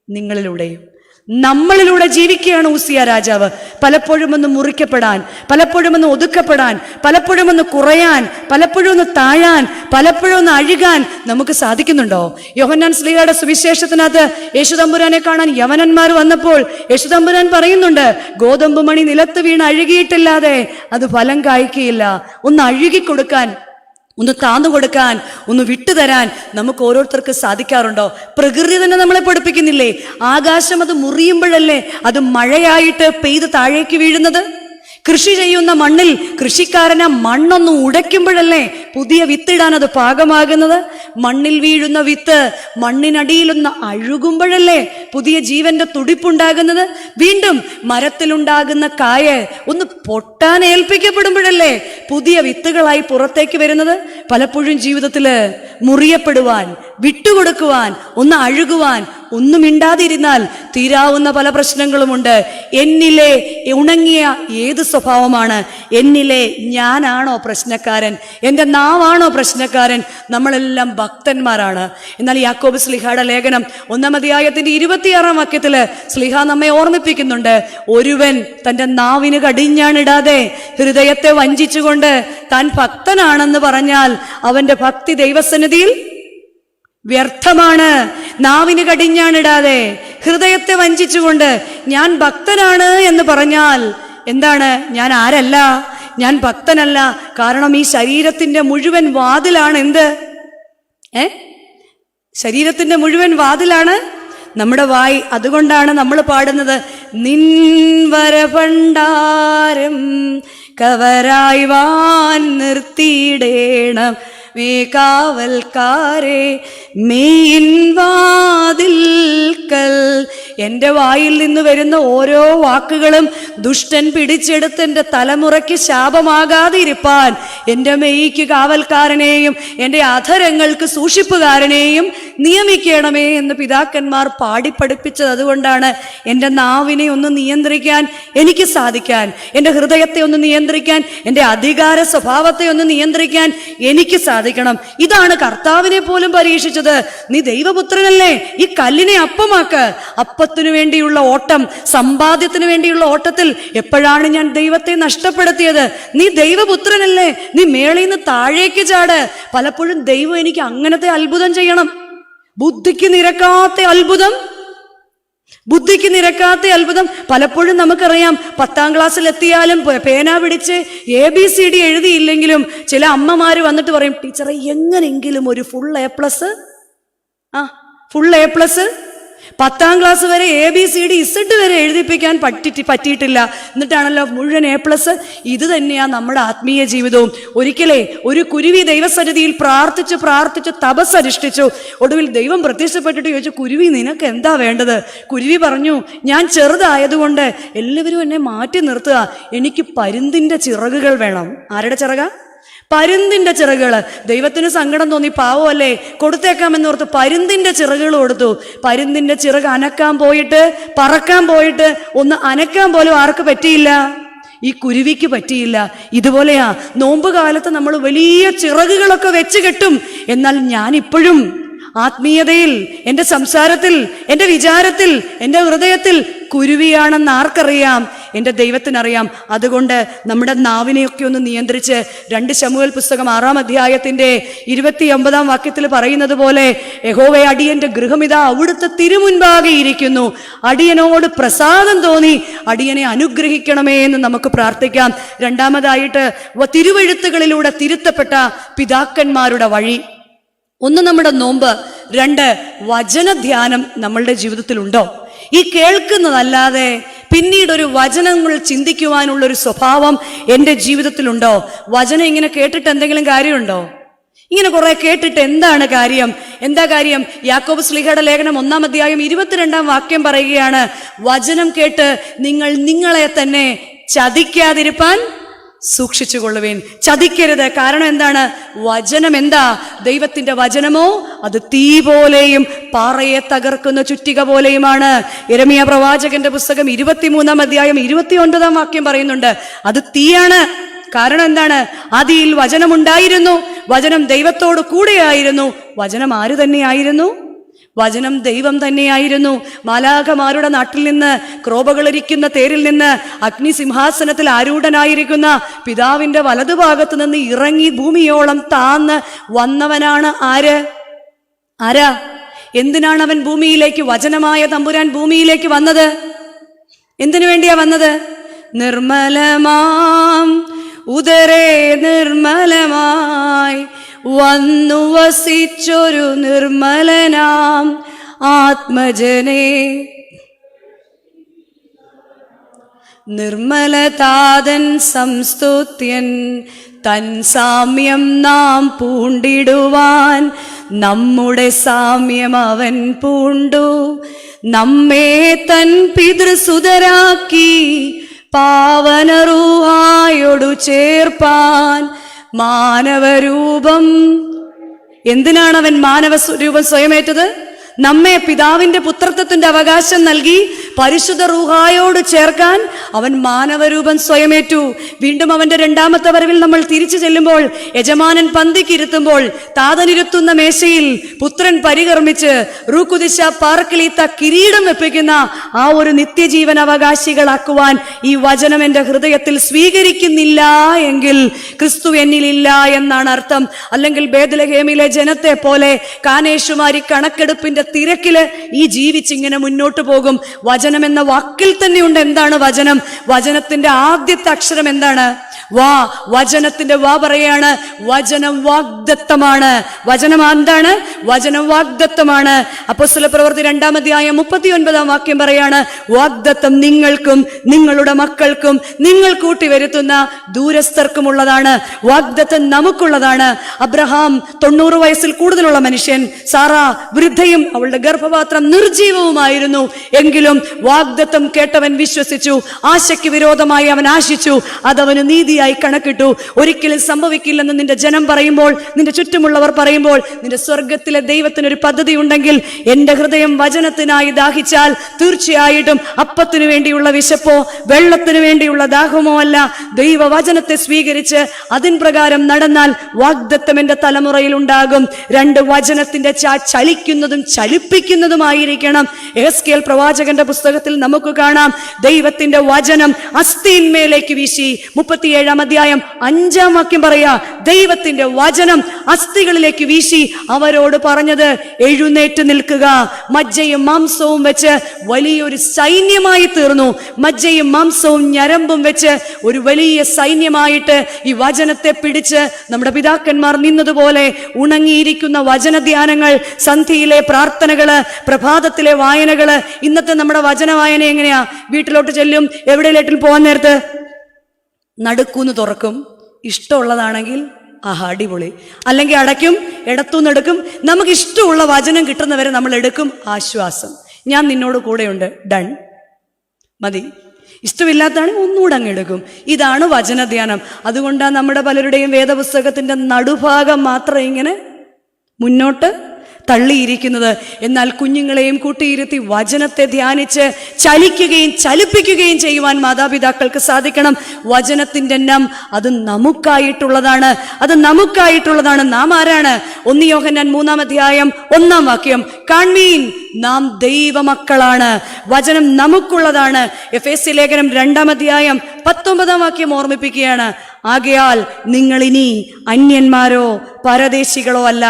നിങ്ങളിലൂടെയും. നമ്മളിലൂടെ ജീവിക്കുകയാണ് ഊസിയ രാജാവ്. പലപ്പോഴും ഒന്ന് മുറിക്കപ്പെടാൻ, പലപ്പോഴും ഒന്ന് ഒതുക്കപ്പെടാൻ, പലപ്പോഴും ഒന്ന് കുറയാൻ, പലപ്പോഴും ഒന്ന് താഴാൻ, പലപ്പോഴും ഒന്ന് അഴുകാൻ നമുക്ക് സാധിക്കുന്നുണ്ടോ? യോഹന്നാൻ ശ്ലീഹയുടെ സുവിശേഷത്തിനകത്ത് യേശുതമ്പുരാനെ കാണാൻ യവനന്മാർ വന്നപ്പോൾ യേശുതമ്പുരാൻ പറയുന്നുണ്ട്, ഗോതമ്പ് മണി നിലത്ത് വീണ് അഴുകിയിട്ടില്ലാതെ അത് ഫലം കായ്ക്കുകയില്ല. ഒന്ന് അഴുകിക്കൊടുക്കാൻ, ഒന്ന് താന്നു കൊടുക്കാൻ, ഒന്ന് വിട്ടുതരാൻ നമുക്ക് ഓരോരുത്തർക്ക് സാധിക്കാറുണ്ടോ? പ്രകൃതി തന്നെ നമ്മളെ പഠിപ്പിക്കുന്നില്ലേ? ആകാശം അത് മുറിയുമ്പോഴല്ലേ അത് മഴയായിട്ട് പെയ്ത് താഴേക്ക് വീഴുന്നത്? കൃഷി ചെയ്യുന്ന മണ്ണിൽ കൃഷിക്കാരന് മണ്ണൊന്ന് ഉടയ്ക്കുമ്പോഴല്ലേ പുതിയ വിത്തിടാൻ അത് പാകമാകുന്നത്? മണ്ണിൽ വീഴുന്ന വിത്ത് മണ്ണിനടിയിലൊന്ന് അഴുകുമ്പോഴല്ലേ പുതിയ ജീവന്റെ തുടിപ്പുണ്ടാകുന്നത്? വീണ്ടും മരത്തിലുണ്ടാകുന്ന കായ ഒന്ന് പൊട്ടാൻ ഏൽപ്പിക്കപ്പെടുമ്പോഴല്ലേ പുതിയ വിത്തുകളായി പുറത്തേക്ക് വരുന്നത്? പലപ്പോഴും ജീവിതത്തില് മുറിയപ്പെടുവാൻ, വിട്ടുകൊടുക്കുവാൻ, ഒന്ന് അഴുകുവാൻ, ഒന്നും മിണ്ടാതിരുന്നാൽ തീരാവുന്ന പല പ്രശ്നങ്ങളുമുണ്ട്. എന്നിലെ ഉണങ്ങിയ ഏത് സ്വഭാവമാണ്? എന്നിലെ ഞാനാണോ പ്രശ്നക്കാരൻ? എൻ്റെ നാവാണോ പ്രശ്നക്കാരൻ? നമ്മളെല്ലാം ഭക്തന്മാരാണ്. എന്നാൽ യാക്കോബ് ശ്ലീഹയുടെ ലേഖനം 1-ാം അധ്യായത്തിന്റെ 26-ാം വാക്യത്തില് ശ്ലീഹ നമ്മെ ഓർമ്മിപ്പിക്കുന്നുണ്ട്, ഒരുവൻ തൻ്റെ നാവിന് കടിഞ്ഞാണിടാതെ ഹൃദയത്തെ വഞ്ചിച്ചുകൊണ്ട് താൻ ഭക്തനാണെന്ന് പറഞ്ഞാൽ അവന്റെ ഭക്തി ദൈവസന്നിധിയിൽ വ്യർത്ഥമാണ്. നാവിന് കടിഞ്ഞാണിടാതെ ഹൃദയത്തെ വഞ്ചിച്ചുകൊണ്ട് ഞാൻ ഭക്തനാണ് എന്ന് പറഞ്ഞാൽ എന്താണ്? ഞാൻ ആരല്ല, ഞാൻ ഭക്തനല്ല. കാരണം ഈ ശരീരത്തിന്റെ മുഴുവൻ വാതിലാണ് എന്ത്? ശരീരത്തിന്റെ മുഴുവൻ വാതിലാണ് നമ്മുടെ വായ്. അതുകൊണ്ടാണ് നമ്മൾ പാടുന്നത്, നിൻ വരഭണ്ഡാരം കവരായി വാൻ നിർത്തിയിടേണം കാവൽക്കാരെ മെയിൻ വാതിൽക്കൽ. എൻ്റെ വായിൽ നിന്ന് വരുന്ന ഓരോ വാക്കുകളും ദുഷ്ടൻ പിടിച്ചെടുത്ത് എൻ്റെ തലമുറയ്ക്ക് ശാപമാകാതെ ഇരുപ്പാൻ എൻ്റെ മെയ്ക്ക് കാവൽക്കാരനെയും എൻ്റെ അധരങ്ങൾക്ക് സൂക്ഷിപ്പുകാരനെയും നിയമിക്കണമേ എന്ന് പിതാക്കന്മാർ പാടിപ്പഠിപ്പിച്ചത്. അതുകൊണ്ടാണ് എൻ്റെ നാവിനെ ഒന്ന് നിയന്ത്രിക്കാൻ എനിക്ക് സാധിക്കാൻ, എൻ്റെ ഹൃദയത്തെ ഒന്ന് നിയന്ത്രിക്കാൻ, എൻ്റെ അധികാര സ്വഭാവത്തെ ഒന്ന് നിയന്ത്രിക്കാൻ എനിക്ക് സാധിക്കണം. ഇതാണ് കർത്താവിനെ പോലും പരീക്ഷിച്ചത്. നീ ദൈവപുത്രനല്ലേ, ഈ കല്ലിനെ അപ്പമാക്ക്. അപ്പത്തിനു വേണ്ടിയുള്ള ഓട്ടം, സമ്പാദ്യത്തിന് വേണ്ടിയുള്ള ഓട്ടത്തിൽ എപ്പോഴാണ് ഞാൻ ദൈവത്തെ നഷ്ടപ്പെടുത്തിയത്? നീ ദൈവപുത്രനല്ലേ, നീ മേളിൽ നിന്ന് താഴേക്ക് ചാട്. പലപ്പോഴും ദൈവം എനിക്ക് അങ്ങനത്തെ അത്ഭുതം ചെയ്യണം. ബുദ്ധിക്ക് നിരക്കാത്ത അത്ഭുതം, ബുദ്ധിക്ക് നിരക്കാത്ത അത്ഭുതം. പലപ്പോഴും നമുക്കറിയാം, 10ാം ക്ലാസ്സിൽ എത്തിയാലും പേന പിടിച്ച് ABCD എഴുതിയില്ലെങ്കിലും ചില അമ്മമാര് വന്നിട്ട് പറയും, ടീച്ചറെ എങ്ങനെയെങ്കിലും ഒരു full A+. Full A+. 10ാം class വരെ ABCD Z വരെ എഴുതിപ്പിക്കാൻ പറ്റിയിട്ടില്ല. എന്നിട്ടാണല്ലോ മുഴുവൻ A+. ഇത് തന്നെയാണ് നമ്മുടെ ആത്മീയ ജീവിതവും. ഒരിക്കലേ ഒരു കുരുവി ദൈവസന്നിധിയിൽ പ്രാർത്ഥിച്ചു പ്രാർത്ഥിച്ചു തപസ്സനുഷ്ഠിച്ചു. ഒടുവിൽ ദൈവം പ്രത്യക്ഷപ്പെട്ടിട്ട് ചോദിച്ചു, കുരുവി നിനക്ക് എന്താ വേണ്ടത്? കുരുവി പറഞ്ഞു, ഞാൻ ചെറുതായതുകൊണ്ട് എല്ലാവരും എന്നെ മാറ്റി നിർത്തുക, എനിക്ക് പരുന്തിൻ്റെ ചിറകുകൾ വേണം. ആരുടെ ചിറക? പരുന്തിന്റെ ചിറകുകൾ. ദൈവത്തിന് സങ്കടം തോന്നി, പാവമല്ലേ, കൊടുത്തേക്കാമെന്നോർത്ത് പരുന്തിന്റെ ചിറകുകൾ കൊടുത്തു. പരുന്തിന്റെ ചിറക് അനക്കാൻ പോയിട്ട്, പറക്കാൻ പോയിട്ട് ഒന്ന് അനക്കാൻ പോലും ആർക്ക് പറ്റിയില്ല? ഈ കുരുവിക്ക് പറ്റിയില്ല. ഇതുപോലെയാ നോമ്പ് കാലത്ത് നമ്മൾ വലിയ ചിറകുകളൊക്കെ വെച്ച് കെട്ടും. എന്നാൽ ഞാനിപ്പോഴും ആത്മീയതയിൽ, എൻ്റെ സംസാരത്തിൽ, എൻ്റെ വിചാരത്തിൽ, എൻ്റെ ഹൃദയത്തിൽ കുരുവിയാണെന്ന് ആർക്കറിയാം? എൻ്റെ ദൈവത്തിനറിയാം. അതുകൊണ്ട് നമ്മുടെ നാവിനെയൊക്കെ ഒന്ന് നിയന്ത്രിച്ച് 2 ശമൂവേൽ പുസ്തകം 6-ാം അധ്യായത്തിൻ്റെ 29-ാം വാക്യത്തിൽ പറയുന്നത് പോലെ, യഹോവേ, അടിയന്റെ ഗൃഹമിതാ അവിടുത്തെ തിരുമുൻപാകെ ഇരിക്കുന്നു, അടിയനോട് പ്രസാദം തോന്നി അടിയനെ അനുഗ്രഹിക്കണമേ എന്ന് നമുക്ക് പ്രാർത്ഥിക്കാം. രണ്ടാമതായിട്ട് തിരുവെഴുത്തുകളിലൂടെ തിരുത്തപ്പെട്ട പിതാക്കന്മാരുടെ വഴി. 1 നമ്മുടെ നോമ്പ്, 2 വചനധ്യാനം നമ്മളുടെ ജീവിതത്തിലുണ്ടോ? ഈ കേൾക്കുന്നതല്ലാതെ പിന്നീടൊരു വചനങ്ങൾ ചിന്തിക്കുവാനുള്ളൊരു സ്വഭാവം എൻ്റെ ജീവിതത്തിലുണ്ടോ? വചനം ഇങ്ങനെ കേട്ടിട്ട് എന്തെങ്കിലും കാര്യമുണ്ടോ? ഇങ്ങനെ കുറെ കേട്ടിട്ട് എന്താണ് കാര്യം? എന്താ കാര്യം? യാക്കോബ് ശ്ലീഹയുടെ ലേഖനം 1-ാം അധ്യായം 22-ാം വാക്യം പറയുകയാണ്, വചനം കേട്ട് നിങ്ങൾ നിങ്ങളെ തന്നെ ചതിക്കാതിരിപ്പാൻ സൂക്ഷിച്ചുകൊള്ളുവേൻ. ചതിക്കരുത്. കാരണം എന്താണ്? വചനം എന്താ? ദൈവത്തിന്റെ വചനമോ അത് തീ പോലെയും പാറയെ തകർക്കുന്ന ചുറ്റിക പോലെയുമാണ്. യിരെമ്യാ പ്രവാചകന്റെ പുസ്തകം 23-ാം അധ്യായം 29-ാം വാക്യം പറയുന്നുണ്ട്, അത് തീയാണ്. കാരണം എന്താണ്? ആദിയിൽ വചനമുണ്ടായിരുന്നു, വചനം ദൈവത്തോട് കൂടെയായിരുന്നു. വചനം ആര് തന്നെയായിരുന്നു? വചനം ദൈവം തന്നെയായിരുന്നു. മാലാഖമാരുടെ നാട്ടിൽ നിന്ന്, ക്രോപകളിരിക്കുന്ന തേരിൽ നിന്ന്, അഗ്നിസിംഹാസനത്തിൽ ആരൂഢനായിരിക്കുന്ന പിതാവിന്റെ വലതുഭാഗത്ത് നിന്ന് ഇറങ്ങി ഭൂമിയോളം താന്ന് വന്നവനാണ് ആര്? ആരാ? എന്തിനാണ് അവൻ ഭൂമിയിലേക്ക്, വചനമായ തമ്പുരാൻ ഭൂമിയിലേക്ക് വന്നത്? എന്തിനു വേണ്ടിയാ വന്നത്? നിർമ്മലമാം ഉദരേ നിർമ്മലമായി വന്നു വസിച്ചൊരു നിർമ്മലനാം ആത്മജനെ, നിർമ്മലതാതൻ സംസ്തുത്യൻ തൻ സാമ്യം നാം പൂണ്ടിടുവാൻ നമ്മുടെ സാമ്യം അവൻ പൂണ്ടു. നമ്മെ തൻ പിതൃസുതരാക്കി പാവനറൂഹായോടു ചേർപ്പാൻ മാനവരൂപം. എന്തിനാണ് അവൻ മാനവ രൂപം സ്വയമേറ്റത്? നമ്മെ പിതാവിന്റെ പുത്രത്വത്തിന്റെ അവകാശം നൽകി പരിശുദ്ധ റൂഹായോട് ചേർക്കാൻ അവൻ മാനവരൂപം സ്വയമേറ്റു. വീണ്ടും അവന്റെ രണ്ടാമത്തെ വരവിൽ നമ്മൾ തിരിച്ചു ചെല്ലുമ്പോൾ യജമാനൻ പന്തിക്കിരുത്തുമ്പോൾ താതനിരുത്തുന്ന മേശയിൽ പുത്രൻ പരികർമ്മിച്ച് റൂക്കുദിശ പാർക്കിലീത്ത കിരീടം വെപ്പിക്കുന്ന ആ ഒരു നിത്യജീവൻ അവകാശികളാക്കുവാൻ ഈ വചനം എന്റെ ഹൃദയത്തിൽ സ്വീകരിക്കുന്നില്ല എങ്കിൽ ക്രിസ്തു എന്നിലില്ല എന്നാണ് അർത്ഥം. അല്ലെങ്കിൽ ബേത്ലഹേമിലെ ജനത്തെ പോലെ കാനേഷുമാരി കണക്കെടുപ്പിന്റെ തിരക്കില് ഈ ജീവിച്ചിങ്ങനെ മുന്നോട്ട് പോകും. വചനം എന്ന വാക്കിൽ തന്നെയുണ്ട്. എന്താണ് വചനം? വചനത്തിന്റെ ആദ്യത്തെ അക്ഷരം എന്താണ്? വാ. വചനത്തിന്റെ വാ പറയാണ് വചനം വാഗ്ദത്തമാണ്. വചനം എന്താണ്? വചനം വാഗ്ദത്തമാണ്. അപ്പോസ്തല പ്രവൃത്തി 2-ാം അധ്യായം 39-ാം വാക്യം പറയാണ് വാഗ്ദത്തം നിങ്ങൾക്കും നിങ്ങളുടെ മക്കൾക്കും നിങ്ങൾ കൂട്ടിവരുത്തുന്ന ദൂരസ്ഥർക്കുമുള്ളതാണ്. വാഗ്ദത്തം നമുക്കുള്ളതാണ്. അബ്രഹാം 90 വയസ്സിൽ കൂടുതലുള്ള മനുഷ്യൻ, സാറ വൃദ്ധയും അവളുടെ ഗർഭപാത്രം നിർജീവവുമായിരുന്നു. എങ്കിലും വാഗ്ദത്തം കേട്ടവൻ വിശ്വസിച്ചു, ആശയ്ക്ക് വിരോധമായി അവൻ ആശിച്ചു, അതവന് നീതിയായി കണക്കിട്ടു. ഒരിക്കലും സംഭവിക്കില്ലെന്ന് നിന്റെ ജനം പറയുമ്പോൾ, നിന്റെ ചുറ്റുമുള്ളവർ പറയുമ്പോൾ, നിന്റെ സ്വർഗത്തിലെ ദൈവത്തിനൊരു പദ്ധതി ഉണ്ടെങ്കിൽ എന്റെ ഹൃദയം വചനത്തിനായി ദാഹിച്ചാൽ തീർച്ചയായിട്ടും അപ്പത്തിനു വേണ്ടിയുള്ള വിശപ്പോ വെള്ളത്തിനു വേണ്ടിയുള്ള ദാഹമോ അല്ല, ദൈവവചനത്തെ സ്വീകരിച്ച് അതിൻ പ്രകാരം നടന്നാൽ വാഗ്ദത്തം എന്റെ തലമുറയിൽ ഉണ്ടാകും. 2 വചനത്തിന്റെ ചലിക്കുന്നതും ചലിപ്പിക്കുന്നതുമായിരിക്കണം. എഹെസ്കേൽ പ്രവാചകന്റെ പുസ്തകത്തിൽ നമുക്ക് കാണാം ദൈവത്തിന്റെ വചനം അസ്ഥിന്മേലേക്ക് വീശി. 37-ാം അധ്യായം 5-ാം വാക്യം പറയാ ദൈവത്തിന്റെ വചനം അസ്ഥികളിലേക്ക് വീശി അവരോട് പറഞ്ഞത് എഴുന്നേറ്റ് നിൽക്കുക. മജ്ജയും മാംസവും വെച്ച് വലിയൊരു സൈന്യമായി തീർന്നു. മജ്ജയും മാംസവും ഞരമ്പും വെച്ച് ഒരു വലിയ സൈന്യമായിട്ട് ഈ വചനത്തെ പിടിച്ച് നമ്മുടെ പിതാക്കന്മാർ നിന്നതുപോലെ ഉണങ്ങിയിരിക്കുന്ന വചനധ്യാനങ്ങൾ, സന്ധ്യയിലെ പ്രാർത്ഥനകള്, പ്രഭാതത്തിലെ വായനകള്. ഇന്നത്തെ നമ്മുടെ വചന വായന എങ്ങനെയാ? വീട്ടിലോട്ട് ചെല്ലും, എവിടെയിലേട്ടിൽ പോകാൻ നേരത്ത് നടുക്കൂന്ന് തുറക്കും, ഇഷ്ടമുള്ളതാണെങ്കിൽ ആഹാ അടിപൊളി, അല്ലെങ്കിൽ അടയ്ക്കും, ഇടത്തുനിന്ന് എടുക്കും. നമുക്ക് ഇഷ്ടമുള്ള വചനം കിട്ടുന്നവരെ നമ്മൾ എടുക്കും. ആശ്വാസം, ഞാൻ നിന്നോട് കൂടെയുണ്ട്, ഡൺ, മതി. ഇഷ്ടമില്ലാത്തതാണ് ഒന്നുകൂടെ അങ്ങ് എടുക്കും. ഇതാണ് വചനധ്യാനം. അതുകൊണ്ടാണ് നമ്മുടെ പലരുടെയും വേദപുസ്തകത്തിന്റെ നടുഭാഗം മാത്രം ഇങ്ങനെ മുന്നോട്ട് തള്ളിയിരിക്കുന്നത്. എന്നാൽ കുഞ്ഞുങ്ങളെയും കൂട്ടിയിരുത്തി വചനത്തെ ധ്യാനിച്ച് ചലിക്കുകയും ചലിപ്പിക്കുകയും ചെയ്യുവാൻ മാതാപിതാക്കൾക്ക് സാധിക്കണം. വചനത്തിന്റെ നം അത് നമുക്കായിട്ടുള്ളതാണ്. അത് നമുക്കായിട്ടുള്ളതാണ്. നാം ആരാണ്? 1 യോഹന്നാൻ 3-ാം അധ്യായം 1-ാം വാക്യം, കാൺമീൻ നാം ദൈവമക്കളാണ്, വചനം നമുക്കുള്ളതാണ്. എഫേസ്യ ലേഖനം 2-ാം അധ്യായം 19-ാം വാക്യം ഓർമ്മിപ്പിക്കുകയാണ്, ആകയാൽ നിങ്ങൾ ഇനി അന്യന്മാരോ പരദേശികളോ അല്ല,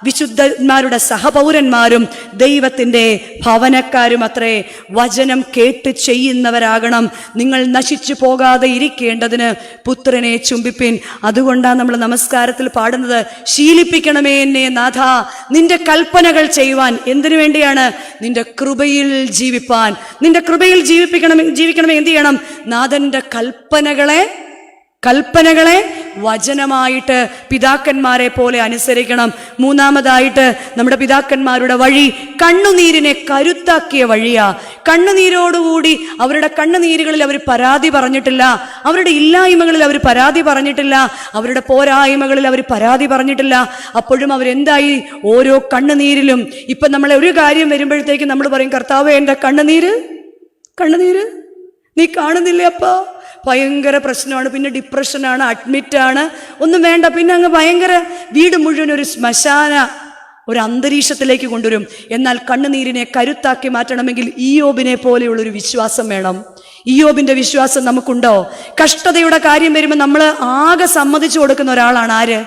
വിശുദ്ധന്മാരുടെ സഹപൗരന്മാരും ദൈവത്തിന്റെ ഭവനക്കാരും അത്രേ. വചനം കേട്ട് ചെയ്യുന്നവരാകണം. നിങ്ങൾ നശിച്ചു പോകാതെ ഇരിക്കേണ്ടതിന് പുത്രനെ ചുംബിപ്പിൻ. അതുകൊണ്ടാണ് നമ്മൾ നമസ്കാരത്തിൽ പാടുന്നത്, ശീലിപ്പിക്കണമേ എന്നെ നാഥ നിന്റെ കൽപ്പനകൾ ചെയ്യുവാൻ. എന്തിനു വേണ്ടിയാണ്? നിന്റെ കൃപയിൽ ജീവിപ്പാൻ. നിന്റെ കൃപയിൽ ജീവിക്കണമേ എന്ത് ചെയ്യണം? നാഥന്റെ കൽപ്പനകളെ വചനമായിട്ട് പിതാക്കന്മാരെ പോലെ അനുസരിക്കണം. 3-ാമതായിട്ട് നമ്മുടെ പിതാക്കന്മാരുടെ വഴി കണ്ണുനീരിനെ കരുത്താക്കിയ വഴിയാ. കണ്ണുനീരോടുകൂടി അവരുടെ കണ്ണുനീരുകളിൽ അവർ പരാതി പറഞ്ഞിട്ടില്ല, അവരുടെ ഇല്ലായ്മകളിൽ അവർ പരാതി പറഞ്ഞിട്ടില്ല, അവരുടെ പോരായ്മകളിൽ അവർ പരാതി പറഞ്ഞിട്ടില്ല. അപ്പോഴും അവരെന്തായി? ഓരോ കണ്ണുനീരിലും. ഇപ്പൊ നമ്മളെ ഒരു കാര്യം വരുമ്പോഴത്തേക്ക് നമ്മൾ പറയും, കർത്താവേ എൻ്റെ കണ്ണുനീര് നീ കാണുന്നില്ലേ അപ്പാ? ഭയങ്കര പ്രശ്നമാണ്, പിന്നെ ഡിപ്രഷനാണ്, അഡ്മിറ്റാണ്, ഒന്നും വേണ്ട, പിന്നെ അങ്ങ് ഭയങ്കര വീട് മുഴുവൻ ഒരു ശ്മശാന ഒരു അന്തരീക്ഷത്തിലേക്ക് കൊണ്ടുവരും. എന്നാൽ കണ്ണുനീരിനെ കരുത്താക്കി മാറ്റണമെങ്കിൽ ഇയ്യോബിനെ പോലെയുള്ളൊരു വിശ്വാസം വേണം. ഇയ്യോബിന്റെ വിശ്വാസം നമുക്കുണ്ടോ? കഷ്ടതയുടെ കാര്യം വരുമ്പോൾ നമ്മൾ ആകെ സമ്മതിച്ചു കൊടുക്കുന്ന ഒരാളാണ് ആര്?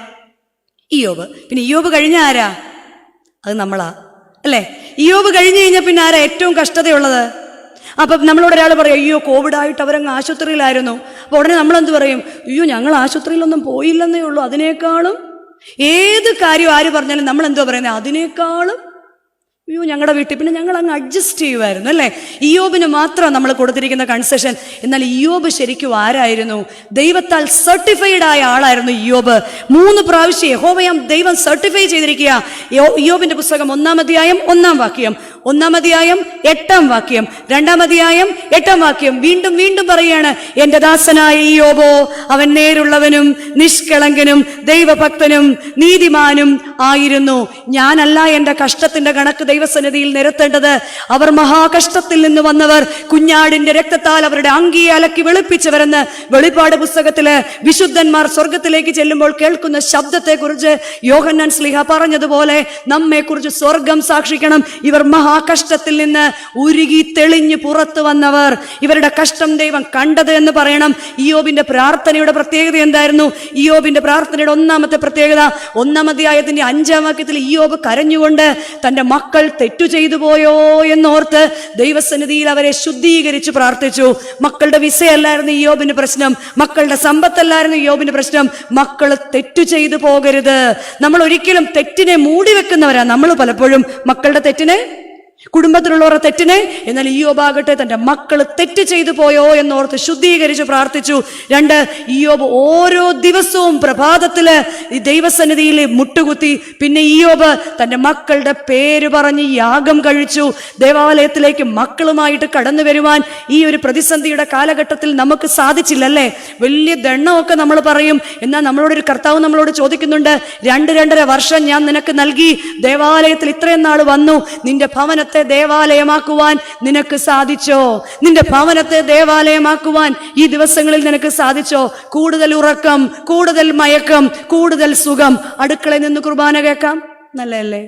ഇയ്യോബ്. പിന്നെ ഇയ്യോബ് കഴിഞ്ഞ ആരാ? അത് നമ്മളാ, അല്ലേ? ഇയ്യോബ് കഴിഞ്ഞു കഴിഞ്ഞാൽ പിന്നെ ആരാ ഏറ്റവും കഷ്ടതയുള്ളത്? അപ്പം നമ്മളോട് ഒരാൾ പറയും, അയ്യോ കോവിഡായിട്ട് അവരങ്ങ് ആശുപത്രിയിലായിരുന്നു. അപ്പോൾ ഉടനെ നമ്മളെന്ത് പറയും? അയ്യോ ഞങ്ങൾ ആശുപത്രിയിലൊന്നും പോയില്ലെന്നേ ഉള്ളൂ, അതിനേക്കാളും. ഏത് കാര്യം ആര് പറഞ്ഞാലും നമ്മൾ എന്തോ പറയുന്നത്? അതിനേക്കാളും അയ്യോ ഞങ്ങളുടെ വീട്ടിൽ, പിന്നെ ഞങ്ങൾ അങ്ങ് അഡ്ജസ്റ്റ് ചെയ്യുമായിരുന്നു, അല്ലേ? ഇയ്യോബിന് മാത്രം നമ്മൾ കൊടുത്തിരിക്കുന്ന കൺസെഷൻ. എന്നാൽ ഇയ്യോബ് ശരിക്കും ആരായിരുന്നു? ദൈവത്താൽ സർട്ടിഫൈഡ് ആയ ആളായിരുന്നു ഇയ്യോബ്. 3 പ്രാവശ്യം യഹോവയാം ദൈവം സർട്ടിഫൈ ചെയ്തിരിക്കുക. ഇയ്യോബിന്റെ പുസ്തകം 1-ാം അധ്യായം 1-ാം വാക്യം, 1-ാം അധ്യായം 8-ാം വാക്യം, 2-ാം അധ്യായം 8-ാം വാക്യം വീണ്ടും വീണ്ടും പറയാണ്, എന്റെ ദാസനായ ഇയ്യോബോ അവൻ നേരുള്ളവനും നിഷ്കളങ്കനും ദൈവഭക്തനും നീതിമാനും ആയിരുന്നു. ഞാനല്ല എന്റെ കഷ്ടത്തിന്റെ കണക്ക് ദൈവസന്നിധിയിൽ നിരത്തേണ്ടത്. അവർ മഹാകഷ്ടത്തിൽ നിന്ന് വന്നവർ, കുഞ്ഞാടിന്റെ രക്തത്താൽ അവരുടെ അങ്കിയെ അലക്കി വെളുപ്പിച്ചവരെന്ന് വെളിപ്പാട് പുസ്തകത്തില് വിശുദ്ധന്മാർ സ്വർഗത്തിലേക്ക് ചെല്ലുമ്പോൾ കേൾക്കുന്ന ശബ്ദത്തെ കുറിച്ച് യോഹന്നാൻ ശ്ലീഹ പറഞ്ഞതുപോലെ നമ്മെ കുറിച്ച് സ്വർഗം സാക്ഷിക്കണം. ഇവർ മഹാകഷ്ടത്തിൽ നിന്ന് ഉരുകി തെളിഞ്ഞ് പുറത്തു വന്നവർ, ഇവരുടെ കഷ്ടം ദൈവം കണ്ടത് എന്ന് പറയണം. ഇയ്യോബിന്റെ പ്രാർത്ഥനയുടെ പ്രത്യേകത എന്തായിരുന്നു? ഇയ്യോബിന്റെ പ്രാർത്ഥനയുടെ 1-ാമത്തെ പ്രത്യേകത 1-ാം അധ്യായത്തിന്റെ 5-ാം വാക്യത്തിൽ ഇയ്യോബ് കരഞ്ഞുകൊണ്ട് തന്റെ മക്കൾ തെറ്റു ചെയ്തു പോയോ എന്നോർത്ത് ദൈവസന്നിധിയിൽ അവരെ ശുദ്ധീകരിച്ച് പ്രാർത്ഥിച്ചു. മക്കളുടെ വിസയല്ലായിരുന്നു ഇയ്യോബിന്റെ പ്രശ്നം, മക്കളുടെ സമ്പത്തല്ലായിരുന്നു ഇയ്യോബിന്റെ പ്രശ്നം. മക്കൾ തെറ്റു ചെയ്തു പോകരുത്. നമ്മൾ ഒരിക്കലും തെറ്റിനെ മൂടി വെക്കുന്നവരാ നമ്മൾ പലപ്പോഴും, മക്കളുടെ തെറ്റിനെ, കുടുംബത്തിലുള്ളവരുടെ തെറ്റിനെ. എന്നാൽ ഇയ്യോബാകട്ടെ തന്റെ മക്കൾ തെറ്റ് ചെയ്തു പോയോ എന്നോർത്ത് ശുദ്ധീകരിച്ച് പ്രാർത്ഥിച്ചു. 2, ഇയ്യോബ് ഓരോ ദിവസവും പ്രഭാതത്തില് ഈ ദൈവസന്നിധിയിൽ മുട്ടുകുത്തി. പിന്നെ ഇയ്യോബ് തന്റെ മക്കളുടെ പേര് പറഞ്ഞ് യാഗം കഴിച്ചു. ദേവാലയത്തിലേക്ക് മക്കളുമായിട്ട് കടന്നു വരുവാൻ ഈ ഒരു പ്രതിസന്ധിയുടെ കാലഘട്ടത്തിൽ നമുക്ക് സാധിച്ചില്ലല്ലേ? വലിയ ദണ്ണമൊക്കെ നമ്മൾ പറയും. എന്നാൽ നമ്മളോടൊരു കർത്താവ് നമ്മളോട് ചോദിക്കുന്നുണ്ട്, 2-2.5 വർഷം ഞാൻ നിനക്ക് നൽകി, ദേവാലയത്തിൽ ഇത്രയും നാൾ വന്നു, നിന്റെ ഭവനത്തെ ദേവാലയമാക്കുവാൻ നിനക്ക് സാധിച്ചോ? നിന്റെ ഭവനത്തെ ദേവാലയമാക്കുവാൻ ഈ ദിവസങ്ങളിൽ നിനക്ക് സാധിച്ചോ? കൂടുതൽ ഉറക്കം, കൂടുതൽ മയക്കം, കൂടുതൽ സുഖം. അടുക്കളയിൽ നിന്ന് കുർബാന കേൾക്കാം, നല്ലതല്ലേ?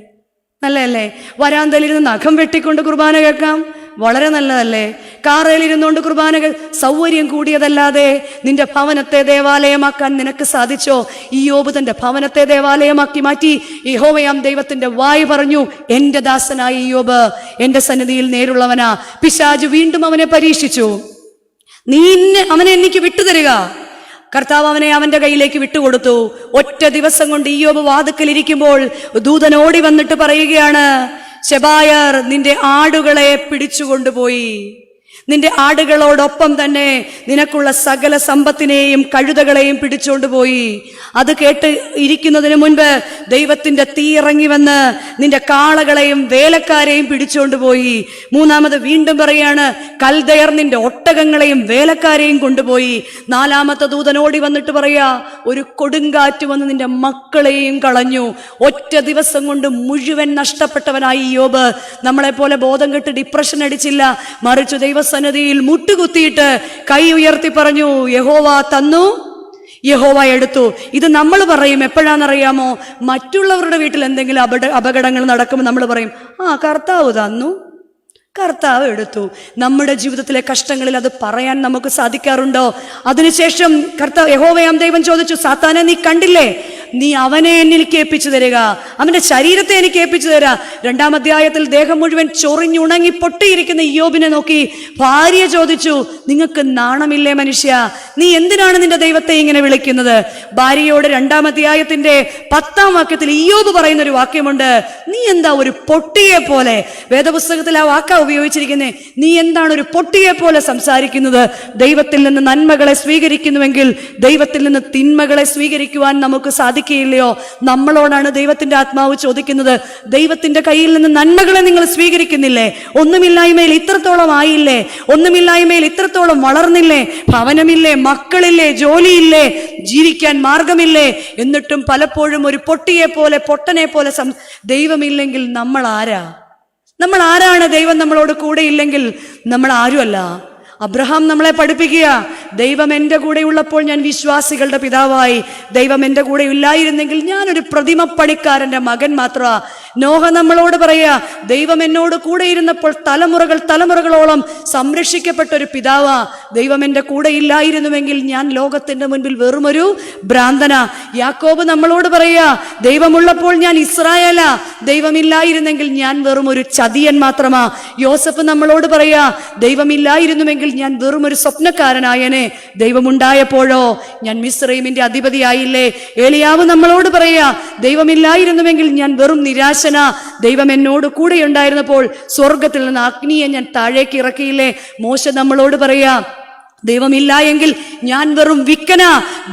നല്ലതല്ലേ? വരാന്തയിൽ നിന്ന് നഖം വെട്ടിക്കൊണ്ട് കുർബാന കേൾക്കാം, വളരെ നല്ലതല്ലേ? കാറയിൽ ഇരുന്നുകൊണ്ട് കുർബാന സൗകര്യം കൂടിയതല്ലാതെ നിന്റെ ഭവനത്തെ ദേവാലയമാക്കാൻ നിനക്ക് സാധിച്ചോ? ഇയ്യോബ് തന്റെ ഭവനത്തെ ദേവാലയമാക്കി മാറ്റി. യഹോവയാം ദൈവത്തിന്റെ വായ് പറഞ്ഞു, എന്റെ ദാസനായ ഇയ്യോബ് എന്റെ സന്നിധിയിൽ നേരുള്ളവനാ. പിശാച് വീണ്ടും അവനെ പരീക്ഷിച്ചു. അവനെ എനിക്ക് വിട്ടുതരിക. കർത്താവ് അവനെ അവന്റെ കയ്യിലേക്ക് വിട്ടുകൊടുത്തു. ഒറ്റ ദിവസം കൊണ്ട് ഇയ്യോബ് വാതിക്കലിരിക്കുമ്പോൾ ദൂതൻ ഓടി വന്നിട്ട് പറയുകയാണ്, ശെബായർ നിന്റെ ആടുകളെ പിടിച്ചുകൊണ്ടുപോയി. നിന്റെ ആടുകളോടൊപ്പം തന്നെ നിനക്കുള്ള സകല സമ്പത്തിനെയും കഴുതകളെയും പിടിച്ചുകൊണ്ടുപോയി. അത് കേട്ട് ഇരിക്കുന്നതിന് മുൻപ് ദൈവത്തിന്റെ തീ ഇറങ്ങി വന്ന് നിന്റെ കാളകളെയും വേലക്കാരെയും പിടിച്ചുകൊണ്ടുപോയി. 3-ാമത് വീണ്ടും പറയാണ്, കൽദയർ നിന്റെ ഒട്ടകങ്ങളെയും വേലക്കാരെയും കൊണ്ടുപോയി. 4-ാമത്തെ ദൂതൻ ഓടി വന്നിട്ട് പറയാ, ഒരു കൊടുങ്കാറ്റ് വന്ന് നിന്റെ മക്കളെയും കളഞ്ഞു. ഒറ്റ ദിവസം കൊണ്ട് മുഴുവൻ നഷ്ടപ്പെട്ടവനായി ഇയ്യോബ്. നമ്മളെ പോലെ ബോധം കെട്ട് ഡിപ്രഷൻ അടിച്ചില്ല, മറിച്ച് ദൈവസന്നിധിയിൽ മുട്ടുകുത്തിയിട്ട് കൈ ഉയർത്തി പറഞ്ഞു, യഹോവ തന്നു, യഹോവ എടുത്തു. ഇത് നമ്മൾ പറയും എപ്പോഴാണെന്നറിയാമോ? മറ്റുള്ളവരുടെ വീട്ടിൽ എന്തെങ്കിലും അപകടങ്ങൾ നടക്കുമ്പോൾ നമ്മൾ പറയും, കർത്താവ് തന്നു, കർത്താവ് എടുത്തു. നമ്മുടെ ജീവിതത്തിലെ കഷ്ടങ്ങളിൽ അത് പറയാൻ നമുക്ക് സാധിക്കാറുണ്ടോ? അതിനുശേഷം യഹോവയാം ദൈവം ചോദിച്ചു, സാത്താനെ നീ കണ്ടില്ലേ? നീ അവനെ എനിക്ക് ഏൽപ്പിച്ചു തരിക, അവന്റെ ശരീരത്തെ എനിക്ക് ഏൽപ്പിച്ചു തരാ. 2-ാം അധ്യായത്തിൽ ദേഹം മുഴുവൻ ചൊറിഞ്ഞുണങ്ങി പൊട്ടിയിരിക്കുന്ന ഇയ്യോബിനെ നോക്കി ഭാര്യ ചോദിച്ചു, നിങ്ങൾക്ക് നാണമില്ലേ മനുഷ്യ? നീ എന്തിനാണ് നിന്റെ ദൈവത്തെ ഇങ്ങനെ വിളിക്കുന്നത്? ഭാര്യയോട് 2-ാം അധ്യായത്തിന്റെ 10-ാം വാക്യത്തിൽ ഇയ്യോബ് പറയുന്ന ഒരു വാക്യമുണ്ട്, നീ എന്താ ഒരു പൊട്ടിയെ പോലെ, വേദപുസ്തകത്തിൽ ആ വാക്കാ ഉപയോഗിച്ചിരിക്കുന്നേ, നീ എന്താണ് ഒരു പൊട്ടിയെ പോലെ സംസാരിക്കുന്നത്? ദൈവത്തിൽ നിന്ന് നന്മകളെ സ്വീകരിക്കുന്നുവെങ്കിൽ ദൈവത്തിൽ നിന്ന് തിന്മകളെ സ്വീകരിക്കുവാൻ നമുക്ക് സാധിക്കുകയില്ലയോ? നമ്മളോടാണ് ദൈവത്തിന്റെ ആത്മാവ് ചോദിക്കുന്നത്. ദൈവത്തിന്റെ കയ്യിൽ നിന്ന് നന്മകളെ നിങ്ങൾ സ്വീകരിക്കുന്നില്ലേ? ഒന്നുമില്ലായ്മയിൽ ഇത്രത്തോളം ആയില്ലേ? ഒന്നുമില്ലായ്മയിൽ ഇത്രത്തോളം വളർന്നില്ലേ? ഭവനമില്ലേ, മക്കളില്ലേ, ജോലിയില്ലേ, ജീവിക്കാൻ മാർഗമില്ലേ? എന്നിട്ടും പലപ്പോഴും ഒരു പൊട്ടിയെ പോലെ, പൊട്ടനെ പോലെ ദൈവമില്ലെങ്കിൽ നമ്മൾ ആരാ? നമ്മൾ ആരാണ്? ദൈവം നമ്മളോട് കൂടെ ഇല്ലെങ്കിൽ നമ്മൾ ആരുമല്ല. അബ്രഹാം നമ്മളെ പഠിപ്പിക്കുക, ദൈവം എൻ്റെ കൂടെ ഉള്ളപ്പോൾ ഞാൻ വിശ്വാസികളുടെ പിതാവായി. ദൈവം എൻ്റെ കൂടെ ഇല്ലായിരുന്നെങ്കിൽ ഞാനൊരു പ്രതിമ പണിക്കാരൻ്റെ മകൻ മാത്രമാ. നോഹ നമ്മളോട് പറയാ, ദൈവം എന്നോട് കൂടെ ഇരുന്നപ്പോൾ തലമുറകളോളം സംരക്ഷിക്കപ്പെട്ട ഒരു പിതാവാ. ദൈവം എൻ്റെ കൂടെ ഇല്ലായിരുന്നുവെങ്കിൽ ഞാൻ ലോകത്തിന്റെ മുൻപിൽ വെറുമൊരു ഭ്രാന്തനാ. യാക്കോബ് നമ്മളോട് പറയാ, ദൈവമുള്ളപ്പോൾ ഞാൻ ഇസ്രായേലാ, ദൈവമില്ലായിരുന്നെങ്കിൽ ഞാൻ വെറുമൊരു ചതിയൻ മാത്രമാ. യോസഫ് നമ്മളോട് പറയാ, ദൈവമില്ലായിരുന്നുവെങ്കിൽ ഞാൻ വെറും ഒരു സ്വപ്നക്കാരനായനെ, ദൈവമുണ്ടായപ്പോഴോ ഞാൻ മിസ്രയീമിന്റെ അധിപതിയായില്ലേ. ഏലിയാവ് നമ്മളോട് പറയാ, ദൈവമില്ലായിരുന്നുവെങ്കിൽ ഞാൻ വെറും നിരാശനാ, ദൈവം എന്നോട് കൂടെ ഉണ്ടായിരുന്നപ്പോൾ സ്വർഗത്തിൽ നിന്ന് അഗ്നിയെ ഞാൻ താഴേക്ക് ഇറക്കിയില്ലേ. മോശ നമ്മളോട് പറയാ, ദൈവമില്ല എങ്കിൽ ഞാൻ വെറും വിക്കന.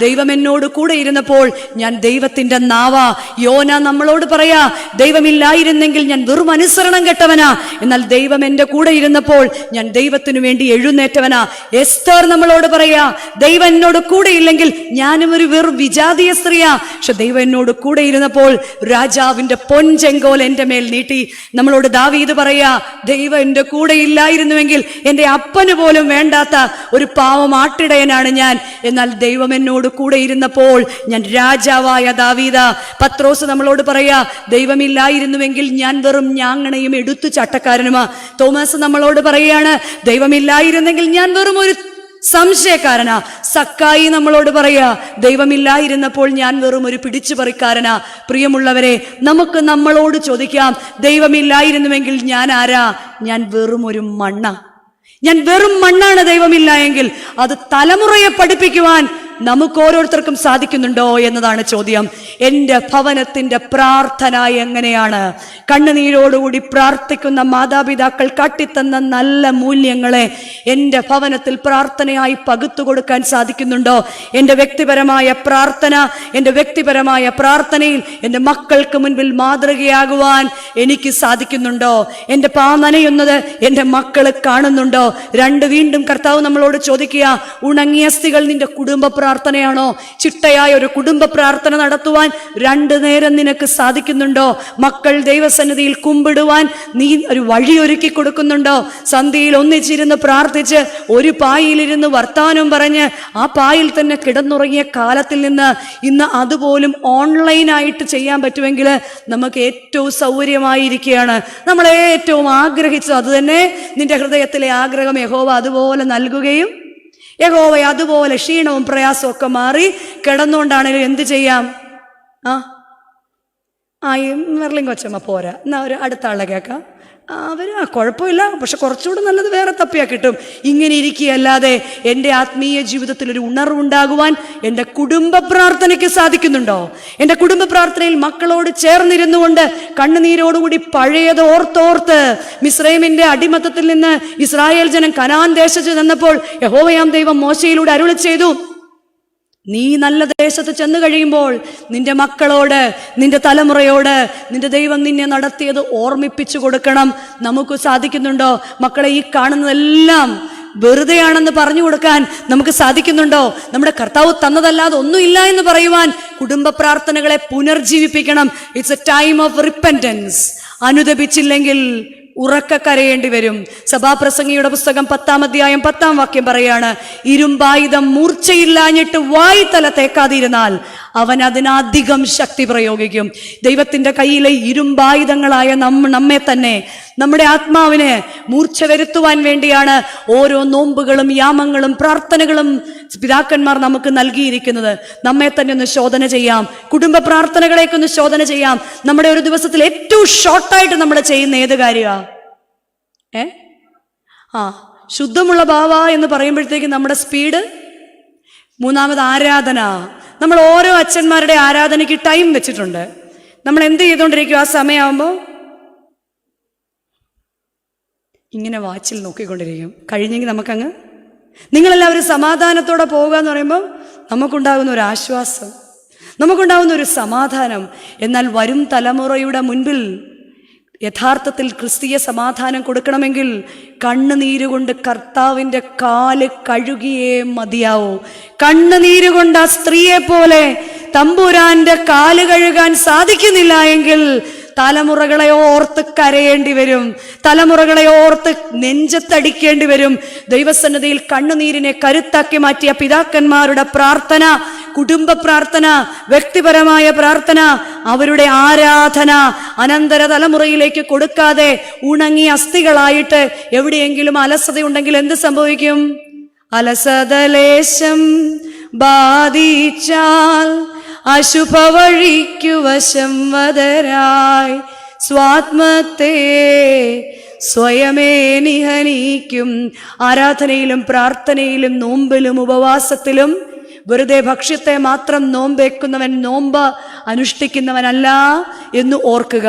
ദൈവം എന്നോട് കൂടെ ഇരുന്നപ്പോൾ ഞാൻ ദൈവത്തിന്റെ നാവാ. യോന നമ്മളോട് പറയാ, ദൈവമില്ലായിരുന്നെങ്കിൽ ഞാൻ വെറും അനുസരണം കെട്ടവനാ, എന്നാൽ ദൈവം എന്റെ കൂടെ ഇരുന്നപ്പോൾ ഞാൻ ദൈവത്തിനു വേണ്ടി എഴുന്നേറ്റവനാ. എസ്തർ നമ്മളോട് പറയാ, ദൈവം എന്നോട് കൂടെ ഇല്ലെങ്കിൽ ഞാനും ഒരു വെറും വിജാതീയ സ്ത്രീയാ, പക്ഷെ ദൈവം എന്നോട് കൂടെ ഇരുന്നപ്പോൾ രാജാവിന്റെ പൊൻചെങ്കോൽ എന്റെ മേൽ നീട്ടി. നമ്മളോട് ദാവീദ് പറയാ, ദൈവം എന്റെ കൂടെ ഇല്ലായിരുന്നുവെങ്കിൽ എന്റെ അപ്പന് പോലും വേണ്ടാത്ത ഒരു പാവം ആട്ടിടയനാണ് ഞാൻ, എന്നാൽ ദൈവം എന്നോട് കൂടെ ഇരുന്നപ്പോൾ ഞാൻ രാജാവായ ദാവീദ. പത്രോസ് നമ്മളോട് പറയാ, ദൈവമില്ലായിരുന്നുവെങ്കിൽ ഞാൻ വെറും ഞാങ്ങണയും എടുത്തു ചട്ടക്കാരനുമാ. തോമസ് നമ്മളോട് പറയാണ്, ദൈവമില്ലായിരുന്നെങ്കിൽ ഞാൻ വെറും ഒരു സംശയക്കാരനാ. സക്കായി നമ്മളോട് പറയാ, ദൈവമില്ലായിരുന്നപ്പോൾ ഞാൻ വെറും ഒരു പിടിച്ചുപറിക്കാരനാ. പ്രിയമുള്ളവരെ, നമുക്ക് നമ്മളോട് ചോദിക്കാം, ദൈവമില്ലായിരുന്നുവെങ്കിൽ ഞാൻ ആരാ? ഞാൻ വെറും ഒരു മണ്ണ. ഞാൻ വെറും മണ്ണാണ്. ദൈവമില്ല എങ്കിൽ അത് തലമുറയെ പഠിപ്പിക്കുവാൻ നമുക്ക് ഓരോരുത്തർക്കും സാധിക്കുന്നുണ്ടോ എന്നതാണ് ചോദ്യം. എൻ്റെ ഭവനത്തിന്റെ പ്രാർത്ഥന എങ്ങനെയാണ്? കണ്ണുനീരോടുകൂടി പ്രാർത്ഥിക്കുന്ന മാതാപിതാക്കൾ കാട്ടിത്തന്ന നല്ല മൂല്യങ്ങളെ എൻ്റെ ഭവനത്തിൽ പ്രാർത്ഥനയായി പകുത്തു കൊടുക്കാൻ സാധിക്കുന്നുണ്ടോ? എൻ്റെ വ്യക്തിപരമായ പ്രാർത്ഥനയിൽ എൻ്റെ മക്കൾക്ക് മുൻപിൽ മാതൃകയാകുവാൻ എനിക്ക് സാധിക്കുന്നുണ്ടോ? എൻ്റെ പാ നനയുന്നത് എൻ്റെ മക്കൾ കാണുന്നുണ്ടോ? വീണ്ടും കർത്താവ് നമ്മളോട് ചോദിക്കുക, ഉണങ്ങിയ അസ്ഥികൾ നിന്റെ കുടുംബ പ്രാർത്ഥനയാണോ? ചിട്ടയായ ഒരു കുടുംബ പ്രാർത്ഥന നടത്തുവാൻ 2 നേരം നിനക്ക് സാധിക്കുന്നുണ്ടോ? മക്കൾ ദൈവസന്നിധിയിൽ കുമ്പിടുവാൻ നീ ഒരു വഴി ഒരുക്കി കൊടുക്കുന്നുണ്ടോ? സന്ധ്യയിൽ ഒന്നിച്ചിരുന്ന് പ്രാർത്ഥിച്ച് ഒരു പായിലിരുന്ന് വർത്താനം പറഞ്ഞ് ആ പായിൽ തന്നെ കിടന്നുറങ്ങിയ കാലത്തിൽ നിന്ന് ഇന്ന് അതുപോലും ഓൺലൈനായിട്ട് ചെയ്യാൻ പറ്റുമെങ്കിൽ നമുക്ക് ഏറ്റവും സൗകര്യമായിരിക്കുകയാണ്. നമ്മൾ ഏറ്റവും ആഗ്രഹിച്ചത് അത് തന്നെ. നിന്റെ ഹൃദയത്തിലെ ആഗ്രഹം യഹോവ അതുപോലെ നൽകുകയും യഹോവ അതുപോലെ ക്ഷീണവും പ്രയാസവും ഒക്കെ മാറി കിടന്നുകൊണ്ടാണെങ്കിലും എന്ത് ചെയ്യാം? ഈ മെർലിൻ കൊച്ചമ്മ പോരാ, എന്നാ ഒരു അടുത്ത ആളെ കേൾക്കാം. അവർ കുഴപ്പമില്ല, പക്ഷെ കുറച്ചുകൂടെ നല്ലത് വേറെ തപ്പിയാ കിട്ടും. ഇങ്ങനെ ഇരിക്കുകയല്ലാതെ എൻ്റെ ആത്മീയ ജീവിതത്തിൽ ഒരു ഉണർവുണ്ടാകുവാൻ എൻ്റെ കുടുംബ പ്രാർത്ഥനയ്ക്ക് സാധിക്കുന്നുണ്ടോ? എൻ്റെ കുടുംബ പ്രാർത്ഥനയിൽ മക്കളോട് ചേർന്നിരുന്നു കൊണ്ട് കണ്ണുനീരോടുകൂടി പഴയത് ഓർത്തോർത്ത് മിസ്രൈമിന്റെ അടിമത്തത്തിൽ നിന്ന് ഇസ്രായേൽ ജനം കനാൻ ദേശത്ത് നിന്നപ്പോൾ യഹോവയാം ദൈവം മോശയിലൂടെ അരുളി ചെയ്തു, നീ നല്ല ദേശത്ത് ചെന്നു കഴിയുമ്പോൾ നിന്റെ മക്കളോട്, നിന്റെ തലമുറയോട് നിന്റെ ദൈവം നിന്നെ നടത്തിയത് ഓർമ്മിപ്പിച്ചു കൊടുക്കണം. നമുക്ക് സാധിക്കുന്നുണ്ടോ? മക്കളെ, ഈ കാണുന്നതെല്ലാം വെറുതെയാണെന്ന് പറഞ്ഞു കൊടുക്കാൻ നമുക്ക് സാധിക്കുന്നുണ്ടോ? നമ്മുടെ കർത്താവ് തന്നതല്ലാതെ ഒന്നുമില്ല എന്ന് പറയുവാൻ കുടുംബ പ്രാർത്ഥനകളെ പുനർജീവിപ്പിക്കണം. It's a time of repentance. അനുദപിച്ചില്ലെങ്കിൽ ഉറക്ക കരയേണ്ടി വരും. സഭാപ്രസംഗിയുടെ പുസ്തകം 10-ാം അധ്യായം 10-ാം വാക്യം പറയാണ്, ഇരുമ്പായുധം മൂർച്ചയില്ലാഞ്ഞിട്ട് വായ്ത്തല തേക്കാതിരുന്നാൽ അവൻ അതിനധികം ശക്തി പ്രയോഗിക്കും. ദൈവത്തിന്റെ കയ്യിലെ ഇരുമ്പായുധങ്ങളായ നമ്മെ തന്നെ, നമ്മുടെ ആത്മാവിന് മൂർച്ച വരുത്തുവാൻ വേണ്ടിയാണ് ഓരോ നോമ്പുകളും യാമങ്ങളും പ്രാർത്ഥനകളും പിതാക്കന്മാർ നമുക്ക് നൽകിയിരിക്കുന്നത്. നമ്മെ തന്നെ ഒന്ന് ശോധന ചെയ്യാം. കുടുംബ പ്രാർത്ഥനകളേക്കൊന്ന് ശോധന ചെയ്യാം. നമ്മുടെ ഒരു ദിവസത്തിൽ ഏറ്റവും ഷോർട്ടായിട്ട് നമ്മൾ ചെയ്യുന്ന ഏത് കാര്യമാണ്? ശുദ്ധമുള്ള ഭാവ എന്ന് പറയുമ്പോഴത്തേക്ക് നമ്മുടെ സ്പീഡ്. 3-ാമത് ആരാധന. നമ്മൾ ഓരോ അച്ഛന്മാരുടെ ആരാധനയ്ക്ക് ടൈം വെച്ചിട്ടുണ്ട്. നമ്മൾ എന്ത് ചെയ്തുകൊണ്ടിരിക്കും? ആ സമയമാകുമ്പോൾ ഇങ്ങനെ വാച്ചിൽ നോക്കിക്കൊണ്ടിരിക്കും. കഴിഞ്ഞെങ്കിൽ നമുക്കങ്ങ്, നിങ്ങളെല്ലാവരും സമാധാനത്തോടെ പോവുക എന്ന് പറയുമ്പോൾ നമുക്കുണ്ടാകുന്ന ഒരു ആശ്വാസം, നമുക്കുണ്ടാകുന്ന ഒരു സമാധാനം. എന്നാൽ വരും തലമുറയുടെ മുൻപിൽ യഥാർത്ഥത്തിൽ ക്രിസ്തീയ സമാധാനം കൊടുക്കണമെങ്കിൽ കണ്ണുനീരുകൊണ്ട് കർത്താവിൻ്റെ കാല് കഴുകിയേ മതിയാവൂ. കണ്ണുനീരുകൊണ്ട് ആ സ്ത്രീയെ പോലെ തമ്പുരാന്റെ കാല് കഴുകാൻ സാധിക്കുന്നില്ല എങ്കിൽ തലമുറകളെ ഓർത്ത് കരയേണ്ടി വരും, തലമുറകളെ ഓർത്ത് നെഞ്ചത്തടിക്കേണ്ടി വരും. ദൈവസന്നിധിയിൽ കണ്ണുനീരിനെ കരുത്താക്കി മാറ്റിയ പിതാക്കന്മാരുടെ പ്രാർത്ഥന, കുടുംബ പ്രാർത്ഥന, വ്യക്തിപരമായ പ്രാർത്ഥന, അവരുടെ ആരാധന അനന്തര തലമുറയിലേക്ക് കൊടുക്കാതെ ഉണങ്ങിയ അസ്ഥികളായിട്ട് എവിടെയെങ്കിലും അലസതയുണ്ടെങ്കിൽ എന്ത് സംഭവിക്കും? അലസതലേശം ബാധിച്ചാൽ അശുഭ വഴിക്കു വശം വദരായി സ്വാത്മത്തെ സ്വയമേ നിഹനിക്കും. ആരാധനയിലും പ്രാർത്ഥനയിലും നോമ്പിലും ഉപവാസത്തിലും വെറുതെ ഭക്ഷ്യത്തെ മാത്രം നോമ്പേക്കുന്നവൻ നോമ്പ് അനുഷ്ഠിക്കുന്നവനല്ല എന്ന് ഓർക്കുക.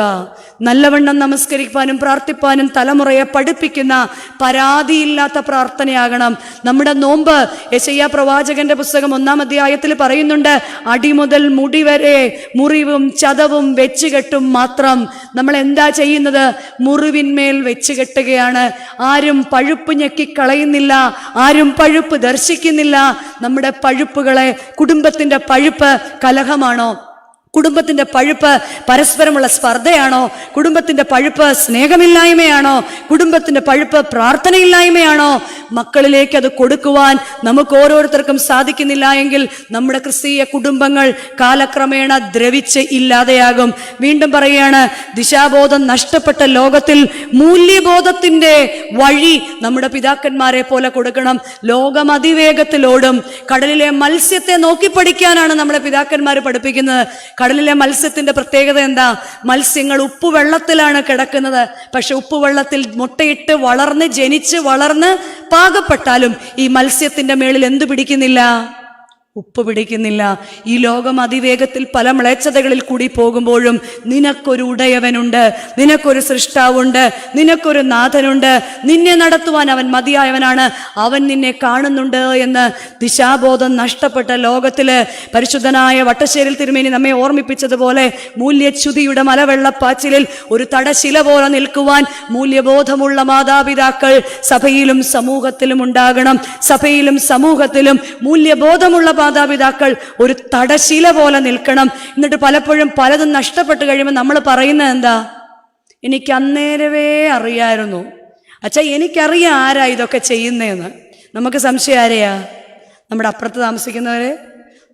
നല്ലവണ്ണം നമസ്കരിക്കാനും പ്രാർത്ഥിപ്പാനും തലമുറയെ പഠിപ്പിക്കുന്ന പരാതിയില്ലാത്ത പ്രാർത്ഥനയാകണം നമ്മുടെ നോമ്പ്. യെശയ്യാ പ്രവാചകന്റെ പുസ്തകം 1-ാം അധ്യായത്തിൽ പറയുന്നുണ്ട്, അടിമുതൽ മുടി വരെ മുറിവും ചതവും വെച്ചുകെട്ടും മാത്രം. നമ്മൾ എന്താ ചെയ്യുന്നത്? മുറിവിന്മേൽ വെച്ചുകെട്ടുകയാണ്. ആരും പഴുപ്പ് ഞെക്കിക്കളയുന്നില്ല, ആരും പഴുപ്പ് ദർശിക്കുന്നില്ല. നമ്മുടെ പഴുപ്പുകളെ, കുടുംബത്തിന്റെ പഴുപ്പ് കലഹമാണോ? കുടുംബത്തിന്റെ പഴുപ്പ് പരസ്പരമുള്ള സ്പർദ്ധയാണോ? കുടുംബത്തിന്റെ പഴുപ്പ് സ്നേഹമില്ലായ്മയാണോ? കുടുംബത്തിന്റെ പഴുപ്പ് പ്രാർത്ഥനയില്ലായ്മയാണോ? മക്കളിലേക്ക് അത് കൊടുക്കുവാൻ നമുക്ക് ഓരോരുത്തർക്കും സാധിക്കുന്നില്ല എങ്കിൽ നമ്മുടെ ക്രിസ്തീയ കുടുംബങ്ങൾ കാലക്രമേണ ദ്രവിച്ച് ഇല്ലാതെയാകും. വീണ്ടും പറയുകയാണ്, ദിശാബോധം നഷ്ടപ്പെട്ട ലോകത്തിൽ മൂല്യബോധത്തിന്റെ വഴി നമ്മുടെ പിതാക്കന്മാരെ പോലെ കൊടുക്കണം. ലോകം അതിവേഗത്തിലോടും. കടലിലെ മത്സ്യത്തെ നോക്കി പഠിക്കാനാണ് നമ്മളെ പിതാക്കന്മാർ പഠിപ്പിക്കുന്നത്. കടലിലെ മത്സ്യത്തിന്റെ പ്രത്യേകത എന്താ? മത്സ്യങ്ങൾ ഉപ്പുവെള്ളത്തിലാണ് കിടക്കുന്നത്. പക്ഷെ ഉപ്പുവെള്ളത്തിൽ മുട്ടയിട്ട് വളർന്ന് ജനിച്ച് വളർന്ന് പാകപ്പെട്ടാലും ഈ മത്സ്യത്തിന്റെ മേളിൽ എന്തു പിടിക്കുന്നില്ല? ഉപ്പ് പിടിക്കുന്നില്ല. ഈ ലോകം അതിവേഗത്തിൽ പല മ്ലേച്ഛതകളിൽ കൂടി പോകുമ്പോഴും നിനക്കൊരു ഉടയവനുണ്ട്, നിനക്കൊരു സൃഷ്ടാവുണ്ട്, നിനക്കൊരു നാഥനുണ്ട്. നിന്നെ നടത്തുവാൻ അവൻ മതിയായവനാണ്, അവൻ നിന്നെ കാണുന്നുണ്ട് എന്ന് ദിശാബോധം നഷ്ടപ്പെട്ട ലോകത്തില് പരിശുദ്ധനായ വട്ടശ്ശേരിൽ തിരുമേനി നമ്മെ ഓർമ്മിപ്പിച്ചതുപോലെ മൂല്യച്യുതിയുടെ മലവെള്ളപ്പാച്ചിലിൽ ഒരു തടശില പോലെ നിൽക്കുവാൻ മൂല്യബോധമുള്ള മാതാപിതാക്കൾ സഭയിലും സമൂഹത്തിലും ഉണ്ടാകണം. സഭയിലും സമൂഹത്തിലും മൂല്യബോധമുള്ള മാതാപിതാക്കൾ ഒരു തടശില പോലെ നിൽക്കണം. എന്നിട്ട് പലപ്പോഴും പലതും നഷ്ടപ്പെട്ട് കഴിയുമ്പോൾ നമ്മൾ പറയുന്നത് എന്താ? എനിക്ക് അന്നേരവേ അറിയായിരുന്നു, അച്ഛാ എനിക്കറിയാം ആരാ ഇതൊക്കെ ചെയ്യുന്നതെന്ന്. നമുക്ക് സംശയം ആരെയാ? നമ്മുടെ അപ്പുറത്ത് താമസിക്കുന്നവരെ,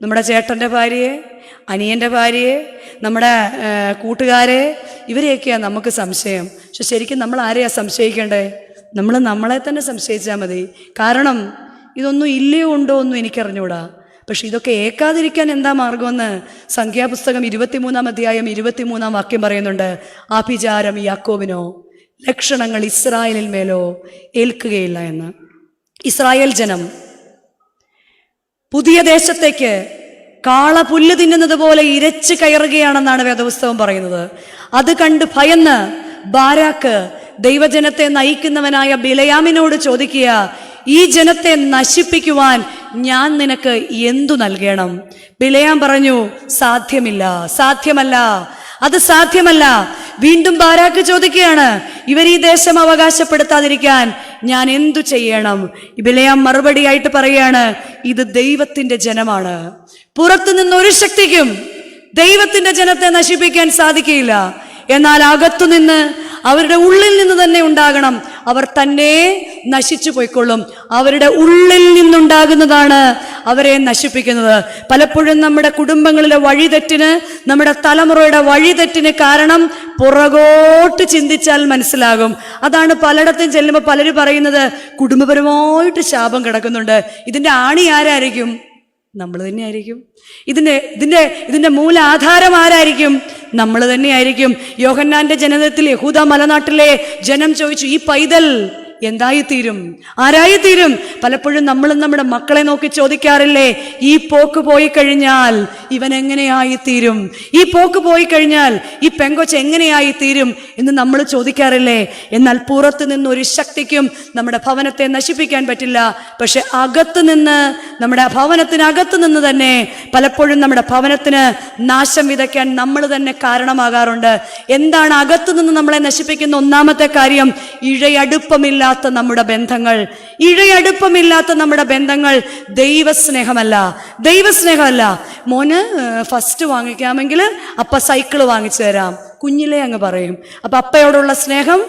നമ്മുടെ ചേട്ടൻ്റെ ഭാര്യയെ, അനിയൻ്റെ ഭാര്യയെ, നമ്മുടെ കൂട്ടുകാരെ, ഇവരെയൊക്കെയാണ് നമുക്ക് സംശയം. പക്ഷെ ശരിക്കും നമ്മൾ ആരെയാ സംശയിക്കേണ്ടത്? നമ്മൾ നമ്മളെ തന്നെ സംശയിച്ചാൽ മതി. കാരണം ഇതൊന്നും ഇല്ലയോ ഉണ്ടോ ഒന്നും എനിക്കറിഞ്ഞൂടാ. പക്ഷെ ഇതൊക്കെ ഏക്കാതിരിക്കാൻ എന്താ മാർഗമെന്ന് സംഖ്യാപുസ്തകം 23-ാം അധ്യായം 23-ാം വാക്യം പറയുന്നുണ്ട്. ആഭിചാരം യാക്കോബിനോ, ലക്ഷണങ്ങൾ ഇസ്രായേലിൽ മേലോ ഏൽക്കുകയില്ല എന്ന്. ഇസ്രായേൽ ജനം പുതിയ ദേശത്തേക്ക് കാള പുല്ല് തിന്നുന്നത് പോലെ ഇരച്ചു കയറുകയാണെന്നാണ് വേദപുസ്തകം പറയുന്നത്. അത് കണ്ട് ഭയന്ന് ബാരാക്ക് ദൈവജനത്തെ നയിക്കുന്നവനായ ബിലയാമിനോട് ചോദിക്കുക, ഈ ജനത്തെ നശിപ്പിക്കുവാൻ ഞാൻ നിനക്ക് എന്തു നൽകണം? ബിലയാം പറഞ്ഞു, സാധ്യമില്ല, സാധ്യമല്ല, അത് സാധ്യമല്ല. വീണ്ടും ബാരാക്ക് ചോദിക്കുകയാണ്, ഇവർ ഈ ദേശം അവകാശപ്പെടുത്താതിരിക്കാൻ ഞാൻ എന്തു ചെയ്യണം? ബിലയാം മറുപടിയായിട്ട് പറയുകയാണ്, ഇത് ദൈവത്തിന്റെ ജനമാണ്. പുറത്തു നിന്ന് ഒരു ശക്തിക്കും ദൈവത്തിന്റെ ജനത്തെ നശിപ്പിക്കാൻ സാധിക്കില്ല. എന്നാൽ അകത്തുനിന്ന്, അവരുടെ ഉള്ളിൽ നിന്ന് തന്നെ ഉണ്ടാകണം. അവർ തന്നെ നശിച്ചു പോയിക്കൊള്ളും. അവരുടെ ഉള്ളിൽ നിന്നുണ്ടാകുന്നതാണ് അവരെ നശിപ്പിക്കുന്നത്. പലപ്പോഴും നമ്മുടെ കുടുംബങ്ങളിലെ വഴിതെറ്റിന്, നമ്മുടെ തലമുറയുടെ വഴിതെറ്റിന് കാരണം പുറകോട്ട് ചിന്തിച്ചാൽ മനസ്സിലാകും. അതാണ് പലയിടത്തും ചെല്ലുമ്പോൾ പലരും പറയുന്നത്, കുടുംബപരമായിട്ട് ശാപം കിടക്കുന്നുണ്ട്. ഇതിന്റെ ആണി ആരായിരിക്കും? നമ്മൾ തന്നെയായിരിക്കും. ഇതിന്റെ മൂലാധാരം ആരായിരിക്കും? നമ്മൾ തന്നെയായിരിക്കും. യോഹന്നാന്റെ ജനനത്തിൽ യഹൂദ മലനാട്ടിലെ ജനം ചോദിച്ചു, ഈ പൈതൽ എന്തായിത്തീരും, ആരായിത്തീരും? പലപ്പോഴും നമ്മളും നമ്മുടെ മക്കളെ നോക്കി ചോദിക്കാറില്ലേ, ഈ പോക്ക് പോയി കഴിഞ്ഞാൽ ഇവൻ എങ്ങനെയായിത്തീരും? ഈ പോക്ക് പോയി കഴിഞ്ഞാൽ ഈ പെങ്കൊച്ച് എങ്ങനെയായിത്തീരും എന്ന് നമ്മൾ ചോദിക്കാറില്ലേ? എന്നാൽ പുറത്തു നിന്ന് ഒരു ശക്തിക്കും നമ്മുടെ ഭവനത്തെ നശിപ്പിക്കാൻ പറ്റില്ല. പക്ഷെ അകത്ത് നിന്ന്, നമ്മുടെ ഭവനത്തിനകത്ത് നിന്ന് തന്നെ പലപ്പോഴും നമ്മുടെ ഭവനത്തിന് നാശം വിതയ്ക്കാൻ നമ്മൾ തന്നെ കാരണമാകാറുണ്ട്. എന്താണ് അകത്തു നിന്ന് നമ്മളെ നശിപ്പിക്കുന്ന ഒന്നാമത്തെ കാര്യം? ഇഴയടുപ്പമില്ല നമ്മുടെ ബന്ധങ്ങൾ. ഇഴയടുപ്പമില്ലാത്ത നമ്മുടെ ബന്ധങ്ങൾ ദൈവസ്നേഹമല്ല. ദൈവസ്നേഹമല്ല. മോന് ഫസ്റ്റ് വാങ്ങിക്കാമെങ്കിൽ അപ്പ സൈക്കിള് വാങ്ങിച്ചു തരാം, കുഞ്ഞിലേ അങ്ങ് പറയും. അപ്പൊ അപ്പയോടുള്ള സ്നേഹം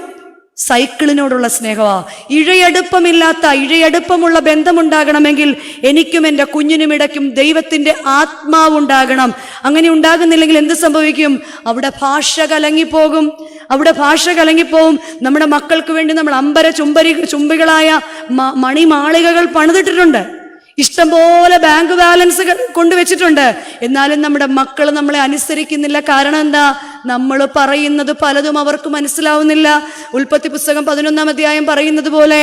സൈക്കിളിനോടുള്ള സ്നേഹമാ. ഇഴയടുപ്പമുള്ള ബന്ധമുണ്ടാകണമെങ്കിൽ എനിക്കും എൻ്റെ കുഞ്ഞിനും ഇടയ്ക്കും ദൈവത്തിൻ്റെ ആത്മാവുണ്ടാകണം. അങ്ങനെ ഉണ്ടാകുന്നില്ലെങ്കിൽ എന്ത് സംഭവിക്കും? അവിടെ ഭാഷ കലങ്ങിപ്പോകും. നമ്മുടെ മക്കൾക്ക് വേണ്ടി നമ്മൾ അമ്പര ചുംബികളായ മണിമാളികകൾ പണിതിട്ടിട്ടുണ്ട്. ഇഷ്ടംപോലെ ബാങ്ക് ബാലൻസ് കൊണ്ടുവച്ചിട്ടുണ്ട്. എന്നാലും നമ്മുടെ മക്കൾ നമ്മളെ അനുസരിക്കുന്നില്ല. കാരണം എന്താ? നമ്മൾ പറയുന്നത് പലതും അവർക്ക് മനസ്സിലാവുന്നില്ല. ഉൽപ്പത്തി പുസ്തകം 11-ാം അധ്യായം പറയുന്നത് പോലെ,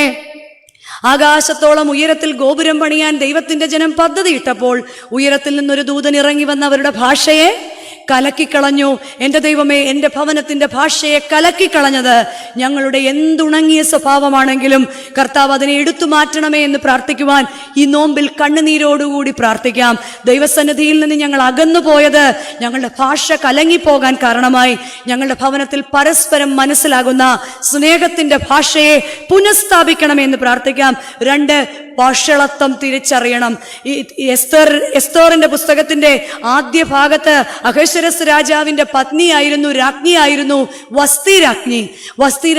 ആകാശത്തോളം ഉയരത്തിൽ ഗോപുരം പണിയാൻ ദൈവത്തിന്റെ ജനം പദ്ധതിയിട്ടപ്പോൾ ഉയരത്തിൽ നിന്നൊരു ദൂതൻ ഇറങ്ങി വന്ന് അവരുടെ ഭാഷയെ കലക്കിക്കളഞ്ഞു. എൻ്റെ ദൈവമേ, എൻ്റെ ഭവനത്തിൻ്റെ ഭാഷയെ കലക്കിക്കളഞ്ഞത് ഞങ്ങളുടെ എന്തുണങ്ങിയ സ്വഭാവമാണെങ്കിലും കർത്താവ് അതിനെ എടുത്തു മാറ്റണമേ എന്ന് പ്രാർത്ഥിക്കുവാൻ ഈ നോമ്പിൽ കണ്ണുനീരോടുകൂടി പ്രാർത്ഥിക്കാം. ദൈവസന്നിധിയിൽ നിന്ന് ഞങ്ങൾ അകന്നു പോയത് ഞങ്ങളുടെ ഭാഷ കലങ്ങിപ്പോകാൻ കാരണമായി. ഞങ്ങളുടെ ഭവനത്തിൽ പരസ്പരം മനസ്സിലാകുന്ന സ്നേഹത്തിൻ്റെ ഭാഷയെ പുനഃസ്ഥാപിക്കണമെന്ന് പ്രാർത്ഥിക്കാം. 2, വഷളത്വം തിരിച്ചറിയണം. ഈ എസ്തേറിന്റെ പുസ്തകത്തിന്റെ ആദ്യ ഭാഗത്ത് അഹശ്വേരോസ് രാജാവിന്റെ പത്നിയായിരുന്നു, രാജ്ഞിയായിരുന്നു വസ്തി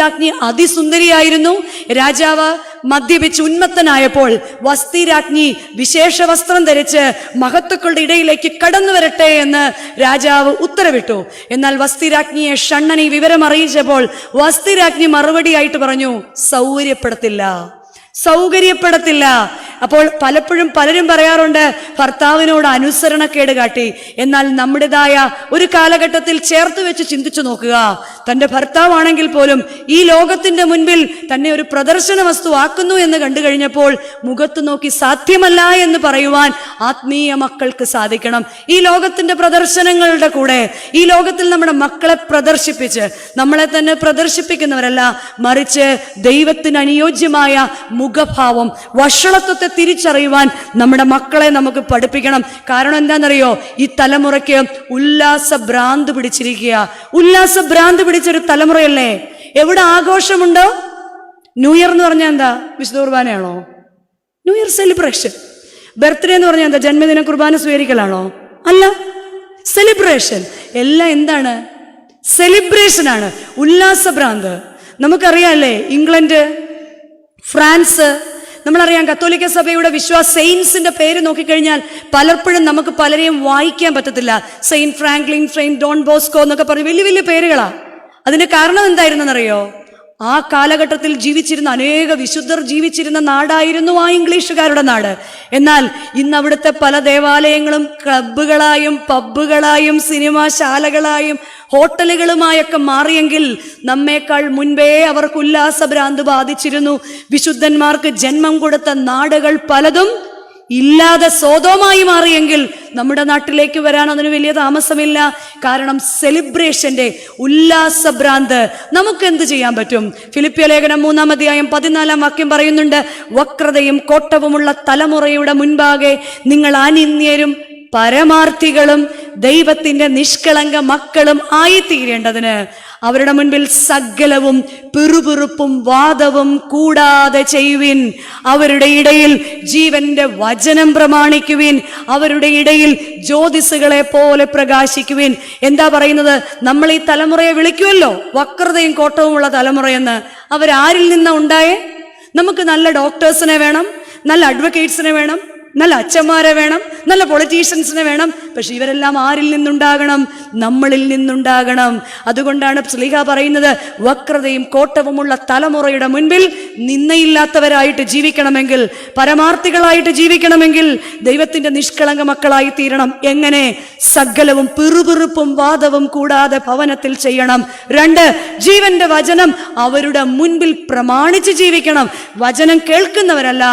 രാജ്ഞി അതിസുന്ദരിയായിരുന്നു. രാജാവ് മദ്യപിച്ച് ഉന്മത്തനായപ്പോൾ വസ്തി രാജ്ഞി വിശേഷ വസ്ത്രം ധരിച്ച് മഹത്തുക്കളുടെ ഇടയിലേക്ക് കടന്നു വരട്ടെ എന്ന് രാജാവ് ഉത്തരവിട്ടു. എന്നാൽ വസ്തി രാജ്ഞിയെ ഷണ്ണൻ ഈ വിവരം അറിയിച്ചപ്പോൾ വസ്തി രാജ്ഞി മറുപടിയായിട്ട് പറഞ്ഞു, സൗകര്യപ്പെടത്തില്ല. അപ്പോൾ പലപ്പോഴും പലരും പറയാറുണ്ട്, ഭർത്താവിനോട് അനുസരണക്കേട് കാട്ടി. എന്നാൽ നമ്മുടേതായ ഒരു കാലഘട്ടത്തിൽ ചേർത്ത് വെച്ച് ചിന്തിച്ചു നോക്കുക. തൻ്റെ ഭർത്താവാണെങ്കിൽ പോലും ഈ ലോകത്തിന്റെ മുൻപിൽ തന്നെ ഒരു പ്രദർശന വസ്തു ആക്കുന്നു എന്ന് കണ്ടു കഴിഞ്ഞപ്പോൾ മുഖത്ത് നോക്കി സാധ്യമല്ല എന്ന് പറയുവാൻ ആത്മീയ മക്കൾക്ക് സാധിക്കണം. ഈ ലോകത്തിന്റെ പ്രദർശനങ്ങളുടെ കൂടെ ഈ ലോകത്തിൽ നമ്മുടെ മക്കളെ പ്രദർശിപ്പിച്ച് നമ്മളെ തന്നെ പ്രദർശിപ്പിക്കുന്നവരല്ല, മറിച്ച് ദൈവത്തിന് അനുയോജ്യമായ മുഖഭാവം, വഷളത്വത്തെ തിരിച്ചറിയുവാൻ നമ്മുടെ മക്കളെ നമുക്ക് പഠിപ്പിക്കണം. കാരണം എന്താണെന്നറിയോ? ഈ തലമുറയ്ക്ക് ഉല്ലാസ ഭ്രാന്ത് പിടിച്ചൊരു തലമുറയല്ലേ. എവിടെ ആഘോഷമുണ്ടോ? ന്യൂ ഇയർ എന്ന് പറഞ്ഞാൽ എന്താ? വിശുദ്ധ കുർബാനയാണോ? New year celebration. ബർത്ത്ഡേ എന്ന് പറഞ്ഞാൽ എന്താ? ജന്മദിന കുർബാന സ്വീകരിക്കലാണോ? അല്ല, സെലിബ്രേഷൻ. എല്ലാം എന്താണ്? സെലിബ്രേഷനാണ്. ഉല്ലാസഭ്രാന്ത്. നമുക്കറിയാമല്ലേ, ഇംഗ്ലണ്ട്, ഫ്രാൻസ്, നമ്മളറിയാം കത്തോലിക്ക സഭയുടെ സെയിൻസിന്റെ പേര് നോക്കിക്കഴിഞ്ഞാൽ പലപ്പോഴും നമുക്ക് പലരെയും വായിക്കാൻ പറ്റത്തില്ല. Saint Franklin, saint Don Bosco എന്നൊക്കെ പറഞ്ഞ് വലിയ വലിയ പേരുകളാ. അതിന്റെ കാരണം എന്തായിരുന്നെന്നറിയോ? ആ കാലഘട്ടത്തിൽ ജീവിച്ചിരുന്ന അനേക വിശുദ്ധർ ജീവിച്ചിരുന്ന നാടായിരുന്നു ആ ഇംഗ്ലീഷുകാരുടെ നാട്. എന്നാൽ ഇന്ന് അവിടുത്തെ പല ദേവാലയങ്ങളും ക്ലബ്ബുകളായും പബ്ബുകളായും സിനിമാശാലകളായും ഹോട്ടലുകളുമായൊക്കെ മാറിയെങ്കിൽ നമ്മേക്കാൾ മുൻപേ അവർക്ക് ഉല്ലാസഭ്രാന്ത് ബാധിച്ചിരുന്നു. വിശുദ്ധന്മാർക്ക് ജന്മം കൊടുത്ത നാടുകൾ പലതും ഇല്ലാതെ സോതോമായി മാറിയെങ്കിൽ നമ്മുടെ നാട്ടിലേക്ക് വരാൻ അതിന് വലിയ താമസമില്ല. കാരണം സെലിബ്രേഷന്റെ ഉല്ലാസഭ്രാന്ത് നമുക്ക് എന്ത് ചെയ്യാൻ പറ്റും? ഫിലിപ്പിയ ലേഖനം 3-ാം അധ്യായം 14-ാം വാക്യം പറയുന്നുണ്ട്, വക്രതയും കോട്ടവുമുള്ള തലമുറയുടെ മുൻപാകെ നിങ്ങൾ അനിന്യരും പരമാർത്ഥികളും ദൈവത്തിന്റെ നിഷ്കളങ്ക മക്കളും ആയിത്തീരേണ്ടതിന് അവരുടെ മുൻപിൽ സകലവും പിറുപിറുപ്പും വാദവും കൂടാതെ ചെയ്യുവിൻ. അവരുടെ ഇടയിൽ ജീവന്റെ വചനം പ്രമാണിക്കുവിൻ. അവരുടെ ഇടയിൽ ജ്യോതിസുകളെ പോലെ പ്രകാശിക്കുവിൻ. എന്താ പറയുന്നത്? നമ്മൾ ഈ തലമുറയെ വിളിക്കുമല്ലോ വക്രതയും കോട്ടവുമുള്ള തലമുറയെന്ന്. അവരാരിൽ നിന്നാ ഉണ്ടായേ? നമുക്ക് നല്ല ഡോക്ടേഴ്സിനെ വേണം, നല്ല അഡ്വക്കേറ്റ്സിനെ വേണം, നല്ല അച്ഛന്മാരെ വേണം, നല്ല പൊളിറ്റീഷ്യൻസിനെ വേണം. പക്ഷെ ഇവരെല്ലാം ആരിൽ നിന്നുണ്ടാകണം? നമ്മളിൽ നിന്നുണ്ടാകണം. അതുകൊണ്ടാണ് ശ്ലീഹ പറയുന്നത്, വക്രതയും കോട്ടവുമുള്ള തലമുറയുടെ മുൻപിൽ നിന്നയില്ലാത്തവരായിട്ട് ജീവിക്കണമെങ്കിൽ, പരമാർത്ഥികളായിട്ട് ജീവിക്കണമെങ്കിൽ ദൈവത്തിന്റെ നിഷ്കളങ്ക മക്കളായി തീരണം. എങ്ങനെ? സകലവും പിറുപിറുപ്പും വാദവും കൂടാതെ ഭവനത്തിൽ ചെയ്യണം. 2, ജീവന്റെ വചനം അവരുടെ മുൻപിൽ പ്രമാണിച്ച് ജീവിക്കണം. വചനം കേൾക്കുന്നവരല്ല,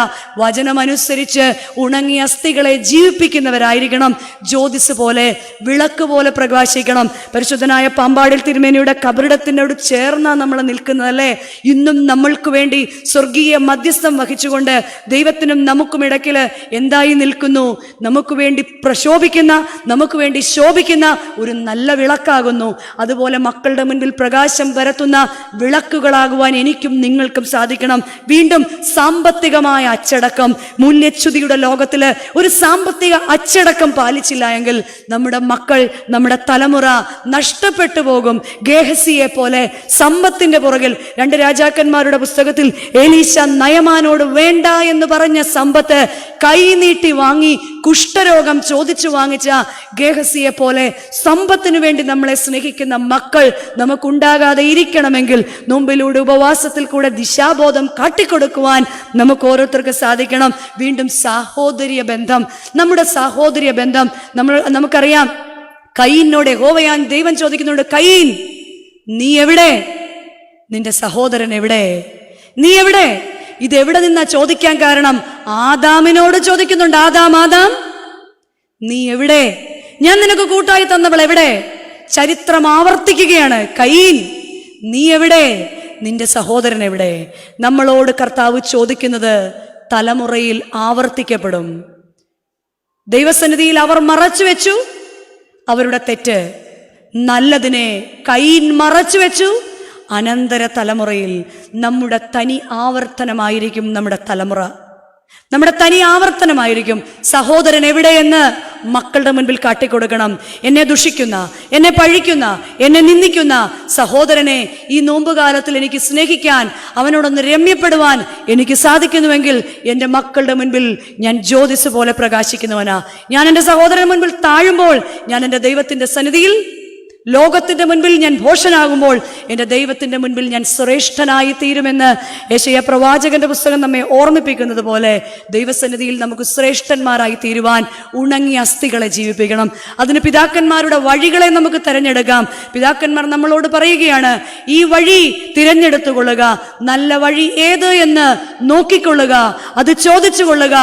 വചനം അനുസരിച്ച് ഉണങ്ങിയ അസ്ഥികളെ ജീവിപ്പിക്കുന്നവരായിരിക്കണം. ജ്യോതിസ് പോലെ, വിളക്ക് പോലെ പ്രകാശിക്കണം. പരിശുദ്ധനായ പാമ്പാടിൽ തിരുമേനിയുടെ കബറിടത്തിനോട് ചേർന്നാ നമ്മൾ നിൽക്കുന്നതല്ലേ. ഇന്നും നമ്മൾക്ക് വേണ്ടി സ്വർഗീയ മധ്യസ്ഥം വഹിച്ചുകൊണ്ട് ദൈവത്തിനും നമുക്കും ഇടയ്ക്കില് എന്തായി നിൽക്കുന്നു? നമുക്ക് വേണ്ടി പ്രശോഭിക്കുന്ന, നമുക്ക് വേണ്ടി ശോഭിക്കുന്ന ഒരു നല്ല വിളക്കാകുന്നു. അതുപോലെ മക്കളുടെ മുൻപിൽ പ്രകാശം പരത്തുന്ന വിളക്കുകളാകുവാൻ എനിക്കും നിങ്ങൾക്കും സാധിക്കണം. വീണ്ടും സാമ്പത്തികമായ അച്ചടക്കം, മൂല്യച്യുതിയുടെ ലോകത്തില് ഒരു സാമ്പത്തിക അച്ചടക്കം പാലിച്ചില്ല എങ്കിൽ നമ്മുടെ മക്കൾ, നമ്മുടെ തലമുറ നഷ്ടപ്പെട്ടു പോകും. ഗേഹസിയെ പോലെ സമ്പത്തിന്റെ പുറകിൽ, 2 രാജാക്കന്മാരുടെ പുസ്തകത്തിൽ എലീശ നയമാനോട് വേണ്ട എന്ന് പറഞ്ഞ സമ്പത്ത് കൈനീട്ടി വാങ്ങി കുഷ്ഠരോഗം ചോദിച്ചു വാങ്ങിച്ച ഗേഹസിയെ പോലെ സമ്പത്തിനു വേണ്ടി നമ്മളെ സ്നേഹിക്കുന്ന മക്കൾ നമുക്കുണ്ടാകാതെ ഇരിക്കണമെങ്കിൽ നോമ്പിലൂടെ, ഉപവാസത്തിൽ കൂടെ ദിശാബോധം കാട്ടിക്കൊടുക്കുവാൻ നമുക്ക് ഓരോരുത്തർക്ക് സാധിക്കണം. വീണ്ടും സാഹോദര്യ ബന്ധം, നമ്മുടെ സാഹോദര്യ ബന്ധം നമുക്കറിയാം. കയീനോട് യഹോവയാൻ ദൈവം ചോദിക്കുന്നുണ്ട്, കയീൻ നീ എവിടെ? നിന്റെ സഹോദരൻ എവിടെ? നീ എവിടെ? ഇതെവിടെ നിന്നാ ചോദിക്കാൻ കാരണം? ആദാമിനോട് ചോദിക്കുന്നുണ്ട്, ആദാം നീ എവിടെ? ഞാൻ നിനക്ക് കൂട്ടായി തന്നവൾ എവിടെ? ചരിത്രം ആവർത്തിക്കുകയാണ്. കയീൻ, നീ എവിടെ? നിന്റെ സഹോദരൻ എവിടെ? നമ്മളോട് കർത്താവ് ചോദിക്കുന്നത് തലമുറയിൽ ആവർത്തിക്കപ്പെടും. ദൈവസന്നിധിയിൽ അവർ മറച്ചു വെച്ചു അവരുടെ തെറ്റ്. നല്ലതിനെ കയീൻ മറച്ചു വെച്ചു. അനന്തര തലമുറയിൽ നമ്മുടെ തനി ആവർത്തനമായിരിക്കും നമ്മുടെ തലമുറ. നമ്മുടെ തനി ആവർത്തനമായിരിക്കും. സഹോദരൻ എവിടെയെന്ന് മക്കളുടെ മുൻപിൽ കാട്ടിക്കൊടുക്കണം. എന്നെ ദുഷിക്കുന്ന, എന്നെ പഴിക്കുന്ന, എന്നെ നിന്ദിക്കുന്ന സഹോദരനെ ഈ നോമ്പുകാലത്തിൽ എനിക്ക് സ്നേഹിക്കാൻ, അവനോടൊന്ന് രമ്യപ്പെടുവാൻ എനിക്ക് സാധിക്കുന്നുവെങ്കിൽ എൻ്റെ മക്കളുടെ മുൻപിൽ ഞാൻ ജ്യോതിസ് പോലെ പ്രകാശിക്കുന്നവനാ. ഞാൻ എൻ്റെ സഹോദരന് മുൻപിൽ താഴുമ്പോൾ ഞാൻ എൻ്റെ ദൈവത്തിൻ്റെ സന്നിധിയിൽ, ലോകത്തിന്റെ മുൻപിൽ ഞാൻ ഭോഷനാകുമ്പോൾ എൻ്റെ ദൈവത്തിന്റെ മുൻപിൽ ഞാൻ ശ്രേഷ്ഠനായി തീരുമെന്ന് യെശയ്യാ പ്രവാചകന്റെ പുസ്തകം നമ്മെ ഓർമ്മിപ്പിക്കുന്നത് പോലെ ദൈവസന്നിധിയിൽ നമുക്ക് ശ്രേഷ്ഠന്മാരായി തീരുവാൻ ഉണങ്ങിയ അസ്ഥികളെ ജീവിപ്പിക്കണം. അതിന് പിതാക്കന്മാരുടെ വഴികളെ നമുക്ക് തിരഞ്ഞെടുക്കാം. പിതാക്കന്മാർ നമ്മളോട് പറയുകയാണ്, ഈ വഴി തിരഞ്ഞെടുത്തുകൊള്ളുക, നല്ല വഴി ഏത് എന്ന് നോക്കിക്കൊള്ളുക, അത് ചോദിച്ചു കൊള്ളുക,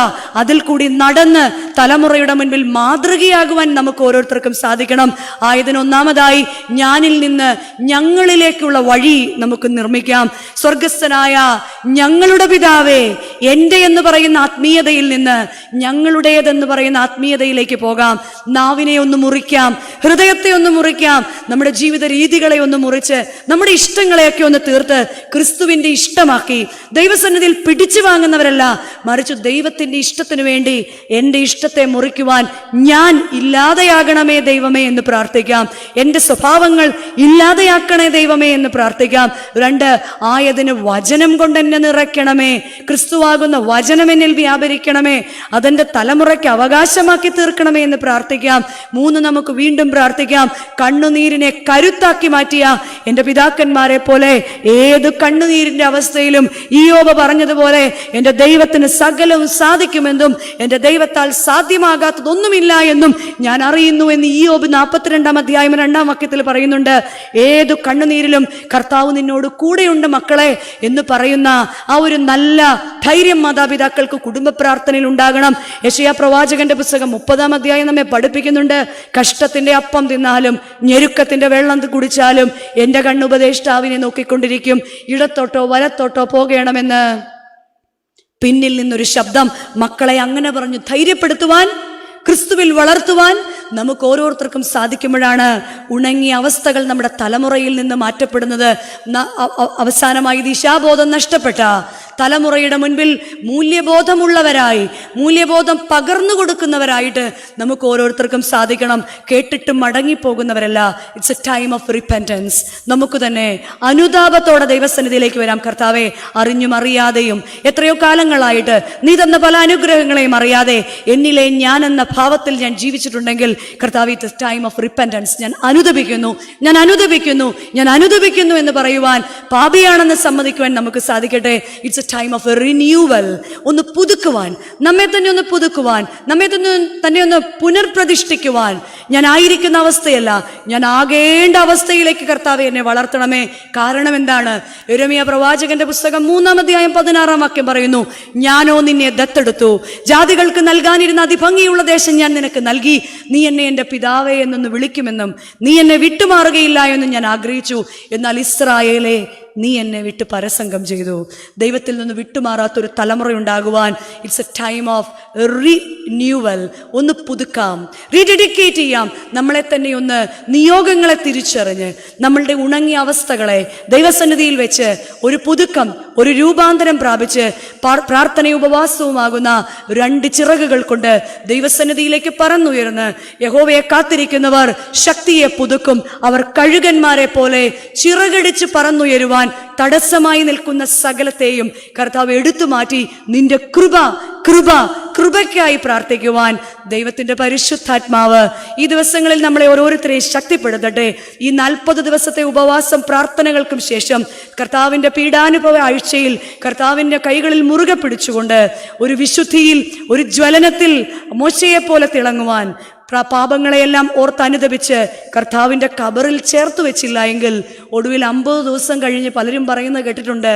അതിൽ കൂടി നടന്ന് തലമുറയുടെ മുൻപിൽ മാതൃകയാകുവാൻ നമുക്ക് ഓരോരുത്തർക്കും സാധിക്കണം. ആയതിനൊന്നാമതായി ഞാനിൽ നിന്ന് ഞങ്ങളിലേക്കുള്ള വഴി നമുക്ക് നിർമ്മിക്കാം. സ്വർഗസ്ഥനായ ഞങ്ങളുടെ പിതാവേ, എൻ്റെ എന്ന് പറയുന്ന ആത്മീയതയിൽ നിന്ന് ഞങ്ങളുടേതെന്ന് പറയുന്ന ആത്മീയതയിലേക്ക് പോകാം. നാവിനെ ഒന്ന് മുറിക്കാം, ഹൃദയത്തെ ഒന്ന് മുറിക്കാം, നമ്മുടെ ജീവിത രീതികളെ ഒന്ന് മുറിച്ച് നമ്മുടെ ഇഷ്ടങ്ങളെയൊക്കെ ഒന്ന് തീർത്ത് ക്രിസ്തുവിൻ്റെ ഇഷ്ടമാക്കി ദൈവസന്നിധിയിൽ പിടിച്ചു വാങ്ങുന്നവരല്ല, മറിച്ച് ദൈവത്തിൻ്റെ ഇഷ്ടത്തിനു വേണ്ടി എൻ്റെ ഇഷ്ടത്തെ മുറിക്കുവാൻ ഞാൻ ഇല്ലാതെയാകണമേ ദൈവമേ എന്ന് പ്രാർത്ഥിക്കാം. എൻ്റെ സ്വഭാവങ്ങൾ ഇല്ലാതെയാക്കണേ ദൈവമേ എന്ന് പ്രാർത്ഥിക്കാം. 2, ആയതിന് വചനം കൊണ്ട് എന്നെ നിറയ്ക്കണമേ. ക്രിസ്തുവാകുന്ന വചനം എന്നിൽ വ്യാപരിക്കണമേ. അതെന്റെ തലമുറയ്ക്ക് അവകാശമാക്കി തീർക്കണമേ എന്ന് പ്രാർത്ഥിക്കാം. 3, നമുക്ക് വീണ്ടും പ്രാർത്ഥിക്കാം. കണ്ണുനീരിനെ കരുത്താക്കി മാറ്റിയ എൻ്റെ പിതാക്കന്മാരെ പോലെ ഏത് കണ്ണുനീരിന്റെ അവസ്ഥയിലും ഇയ്യോബ് പറഞ്ഞതുപോലെ എൻ്റെ ദൈവത്തിന് സകലവും സാധിക്കുമെന്നും എൻ്റെ ദൈവത്താൽ സാധ്യമാകാത്തതൊന്നുമില്ല എന്നും ഞാൻ അറിയുന്നു എന്ന് ഇയ്യോബ് 42 അധ്യായം 2 വാക്യത്തിൽ പറയുന്നുണ്ട്. ഏതു കണ്ണുനീരിലും കർത്താവ് നിന്നോട് കൂടെയുണ്ട് മക്കളെ എന്ന് പറയുന്ന ആ ഒരു നല്ല ധൈര്യം മാതാപിതാക്കൾക്ക് കുടുംബ പ്രാർത്ഥനയിൽ ഉണ്ടാകണം. യെശയ്യാ പ്രവാചകന്റെ പുസ്തകം 30 അധ്യായം നമ്മെ പഠിപ്പിക്കുന്നുണ്ട്. കഷ്ടത്തിന്റെ അപ്പം തിന്നാലും ഞെരുക്കത്തിന്റെ വെള്ളം കുടിച്ചാലും എൻ്റെ കണ്ണുപദേഷ്ടാവിനെ നോക്കിക്കൊണ്ടിരിക്കും. ഇടത്തോട്ടോ വലത്തോട്ടോ പോകണമെന്ന് പിന്നിൽ നിന്നൊരു ശബ്ദം മക്കളെ അങ്ങനെ പറഞ്ഞു ധൈര്യപ്പെടുത്തുവാൻ, ക്രിസ്തുവിൽ വളർത്തുവാൻ നമുക്ക് ഓരോരുത്തർക്കും സാധിക്കുമ്പോഴാണ് ഉണങ്ങിയ അവസ്ഥകൾ നമ്മുടെ തലമുറയിൽ നിന്ന് മാറ്റപ്പെടുന്നത്. അവസാനമായി ദിശാബോധം നഷ്ടപ്പെട്ട തലമുറയുടെ മുൻപിൽ മൂല്യബോധമുള്ളവരായി, മൂല്യബോധം പകർന്നു കൊടുക്കുന്നവരായിട്ട് നമുക്ക് ഓരോരുത്തർക്കും സാധിക്കണം. കേട്ടിട്ട് മടങ്ങിപ്പോകുന്നവരല്ല. It's a time of repentance. നമുക്ക് തന്നെ അനുതാപത്തോടെ ദൈവസന്നിധിയിലേക്ക് വരാം. കർത്താവെ, അറിഞ്ഞും അറിയാതെയും എത്രയോ കാലങ്ങളായിട്ട് നീ തന്ന പല അനുഗ്രഹങ്ങളെയും അറിയാതെ എന്നിലെ ഞാൻ എന്ന ഭാവത്തിൽ ഞാൻ ജീവിച്ചിട്ടുണ്ടെങ്കിൽ കർത്താവെ, it's a time of repentance. ഞാൻ അനുദപിക്കുന്നു, ഞാൻ അനുദപിക്കുന്നു, ഞാൻ അനുദപിക്കുന്നു എന്ന് പറയുവാൻ, പാപിയാണെന്ന് സമ്മതിക്കുവാൻ നമുക്ക് സാധിക്കട്ടെ. It's time of A renewal. ഒന്ന് പുതുക്കുവാൻ, നമ്മെ തന്നെ ഒന്ന് പുതുക്കുവാൻ, നമ്മെ തന്നെ ഒന്ന് പുനർപ്രതിഷ്ഠിക്കുവാൻ. ഞാൻ ആയിരിക്കുന്ന അവസ്ഥയല്ല, ഞാൻ ആകേണ്ട അവസ്ഥയിലേക്ക് കർത്താവെ എന്നെ വളർത്തണമേ. കാരണം എന്താണ്? യെരമ്യാ പ്രവാചകന്റെ പുസ്തകം 3 അധ്യായം 16 വാക്യം പറയുന്നു, ഞാനോ നിന്നെ ദത്തെടുത്തു, ജാതികൾക്ക് നൽകാനിരുന്ന അതിഭംഗിയുള്ള ദേശം ഞാൻ നിനക്ക് നൽകി, നീ എന്നെ എൻ്റെ പിതാവേ എന്നൊന്ന് വിളിക്കുമെന്നും നീ എന്നെ വിട്ടുമാറുകയില്ല എന്നും ഞാൻ ആഗ്രഹിച്ചു. എന്നാൽ ഇസ്രായേലേ, നീ എന്നെ വിട്ട് പരസംഗം ചെയ്തു. ദൈവത്തിൽ നിന്ന് വിട്ടുമാറാത്തൊരു തലമുറയുണ്ടാകുവാൻ it's a time of renewal. ഒന്ന് പുതുക്കാം, റീഡെഡിക്കേറ്റ് ചെയ്യാം. നമ്മളെ തന്നെ ഒന്ന് നിയോഗങ്ങളെ തിരിച്ചറിഞ്ഞ് നമ്മളുടെ ഉണങ്ങിയ അവസ്ഥകളെ ദൈവസന്നിധിയിൽ വെച്ച് ഒരു പുതുക്കം, ഒരു രൂപാന്തരം പ്രാപിച്ച് പ്രാർത്ഥനയും ഉപവാസവുമാകുന്ന 2 ചിറകുകൾ കൊണ്ട് ദൈവസന്നിധിയിലേക്ക് പറന്നുയർന്ന് യഹോവയെ കാത്തിരിക്കുന്നവർ ശക്തിയെ പുതുക്കും. അവർ കഴുകന്മാരെ പോലെ ചിറകടിച്ച് പറന്നുയരുവാൻ തടസ്സമായി നിൽക്കുന്ന സകലത്തെയും കർത്താവ് എടുത്തു മാറ്റി നിന്റെ കൃപയ്ക്കായി പ്രാർത്ഥിക്കുവാൻ ദൈവത്തിന്റെ പരിശുദ്ധാത്മാവ് ഈ ദിവസങ്ങളിൽ നമ്മളെ ഓരോരുത്തരെയും ശക്തിപ്പെടുത്തട്ടെ. ഈ 40 ദിവസത്തെ ഉപവാസം പ്രാർത്ഥനകൾക്കും ശേഷം കർത്താവിന്റെ പീഡാനുഭവ ആഴ്ചയിൽ കർത്താവിന്റെ കൈകളിൽ മുറുകെ പിടിച്ചുകൊണ്ട് ഒരു വിശുദ്ധിയിൽ, ഒരു ജ്വലനത്തിൽ മോശയെ പോലെ തിളങ്ങുവാൻ, പാപങ്ങളെയെല്ലാം ഓർത്തനുദപിച്ച് കർത്താവിൻ്റെ കബറിൽ ചേർത്ത് വെച്ചില്ല എങ്കിൽ ഒടുവിൽ 50 ദിവസം കഴിഞ്ഞ് പലരും പറയുന്നത് കേട്ടിട്ടുണ്ട്,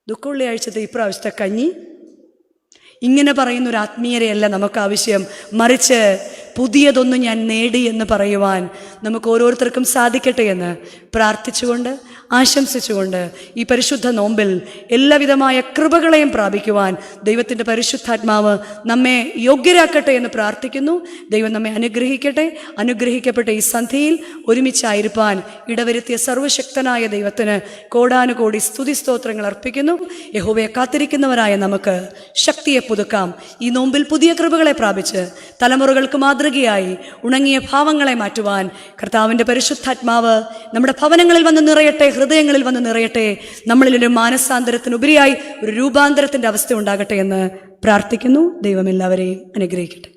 ദുഃഖമുള്ള ആഴ്ചത്തെ ഇപ്രാവശ്യത്തെ കഞ്ഞി. ഇങ്ങനെ പറയുന്ന ഒരു ആത്മീയരെയല്ല നമുക്ക് ആവശ്യം. മറിച്ച് പുതിയതൊന്നും ഞാൻ നേടി എന്ന് പറയുവാൻ നമുക്ക് ഓരോരുത്തർക്കും സാധിക്കട്ടെ എന്ന് പ്രാർത്ഥിച്ചുകൊണ്ട് ആശംസിച്ചുകൊണ്ട് ഈ പരിശുദ്ധ നോമ്പിൽ എല്ലാവിധമായ കൃപകളെയും പ്രാപിക്കുവാൻ ദൈവത്തിൻ്റെ പരിശുദ്ധാത്മാവ് നമ്മെ യോഗ്യരാക്കട്ടെ എന്ന് പ്രാർത്ഥിക്കുന്നു. ദൈവം നമ്മെ അനുഗ്രഹിക്കട്ടെ. അനുഗ്രഹിക്കപ്പെട്ട ഈ സന്ധ്യയിൽ ഒരുമിച്ചായിരിക്കാൻ ഇടവരുത്തിയ സർവശക്തനായ ദൈവത്തിന് കോടാനുകോടി സ്തുതി സ്തോത്രങ്ങൾ അർപ്പിക്കുന്നു. യഹോവയെ കാത്തിരിക്കുന്നവരായ നമുക്ക് ശക്തിയെ പുതുക്കാം. ഈ നോമ്പിൽ പുതിയ കൃപകളെ പ്രാപിച്ച് തലമുറകൾക്ക് മാതൃകയായി ഉണങ്ങിയ ഭാവങ്ങളെ മാറ്റുവാൻ കർത്താവിൻ്റെ പരിശുദ്ധാത്മാവ് നമ്മുടെ ഭവനങ്ങളിൽ വന്ന് നിറയട്ടെ, ഹൃദയങ്ങളിൽ വന്ന് നിറയട്ടെ. നമ്മളിലൊരു മാനസാന്തരത്തിനുപരിയായി ഒരു രൂപാന്തരത്തിൻ്റെ അവസ്ഥ ഉണ്ടാകട്ടെ എന്ന് പ്രാർത്ഥിക്കുന്നു. ദൈവം എല്ലാവരെയും അനുഗ്രഹിക്കട്ടെ.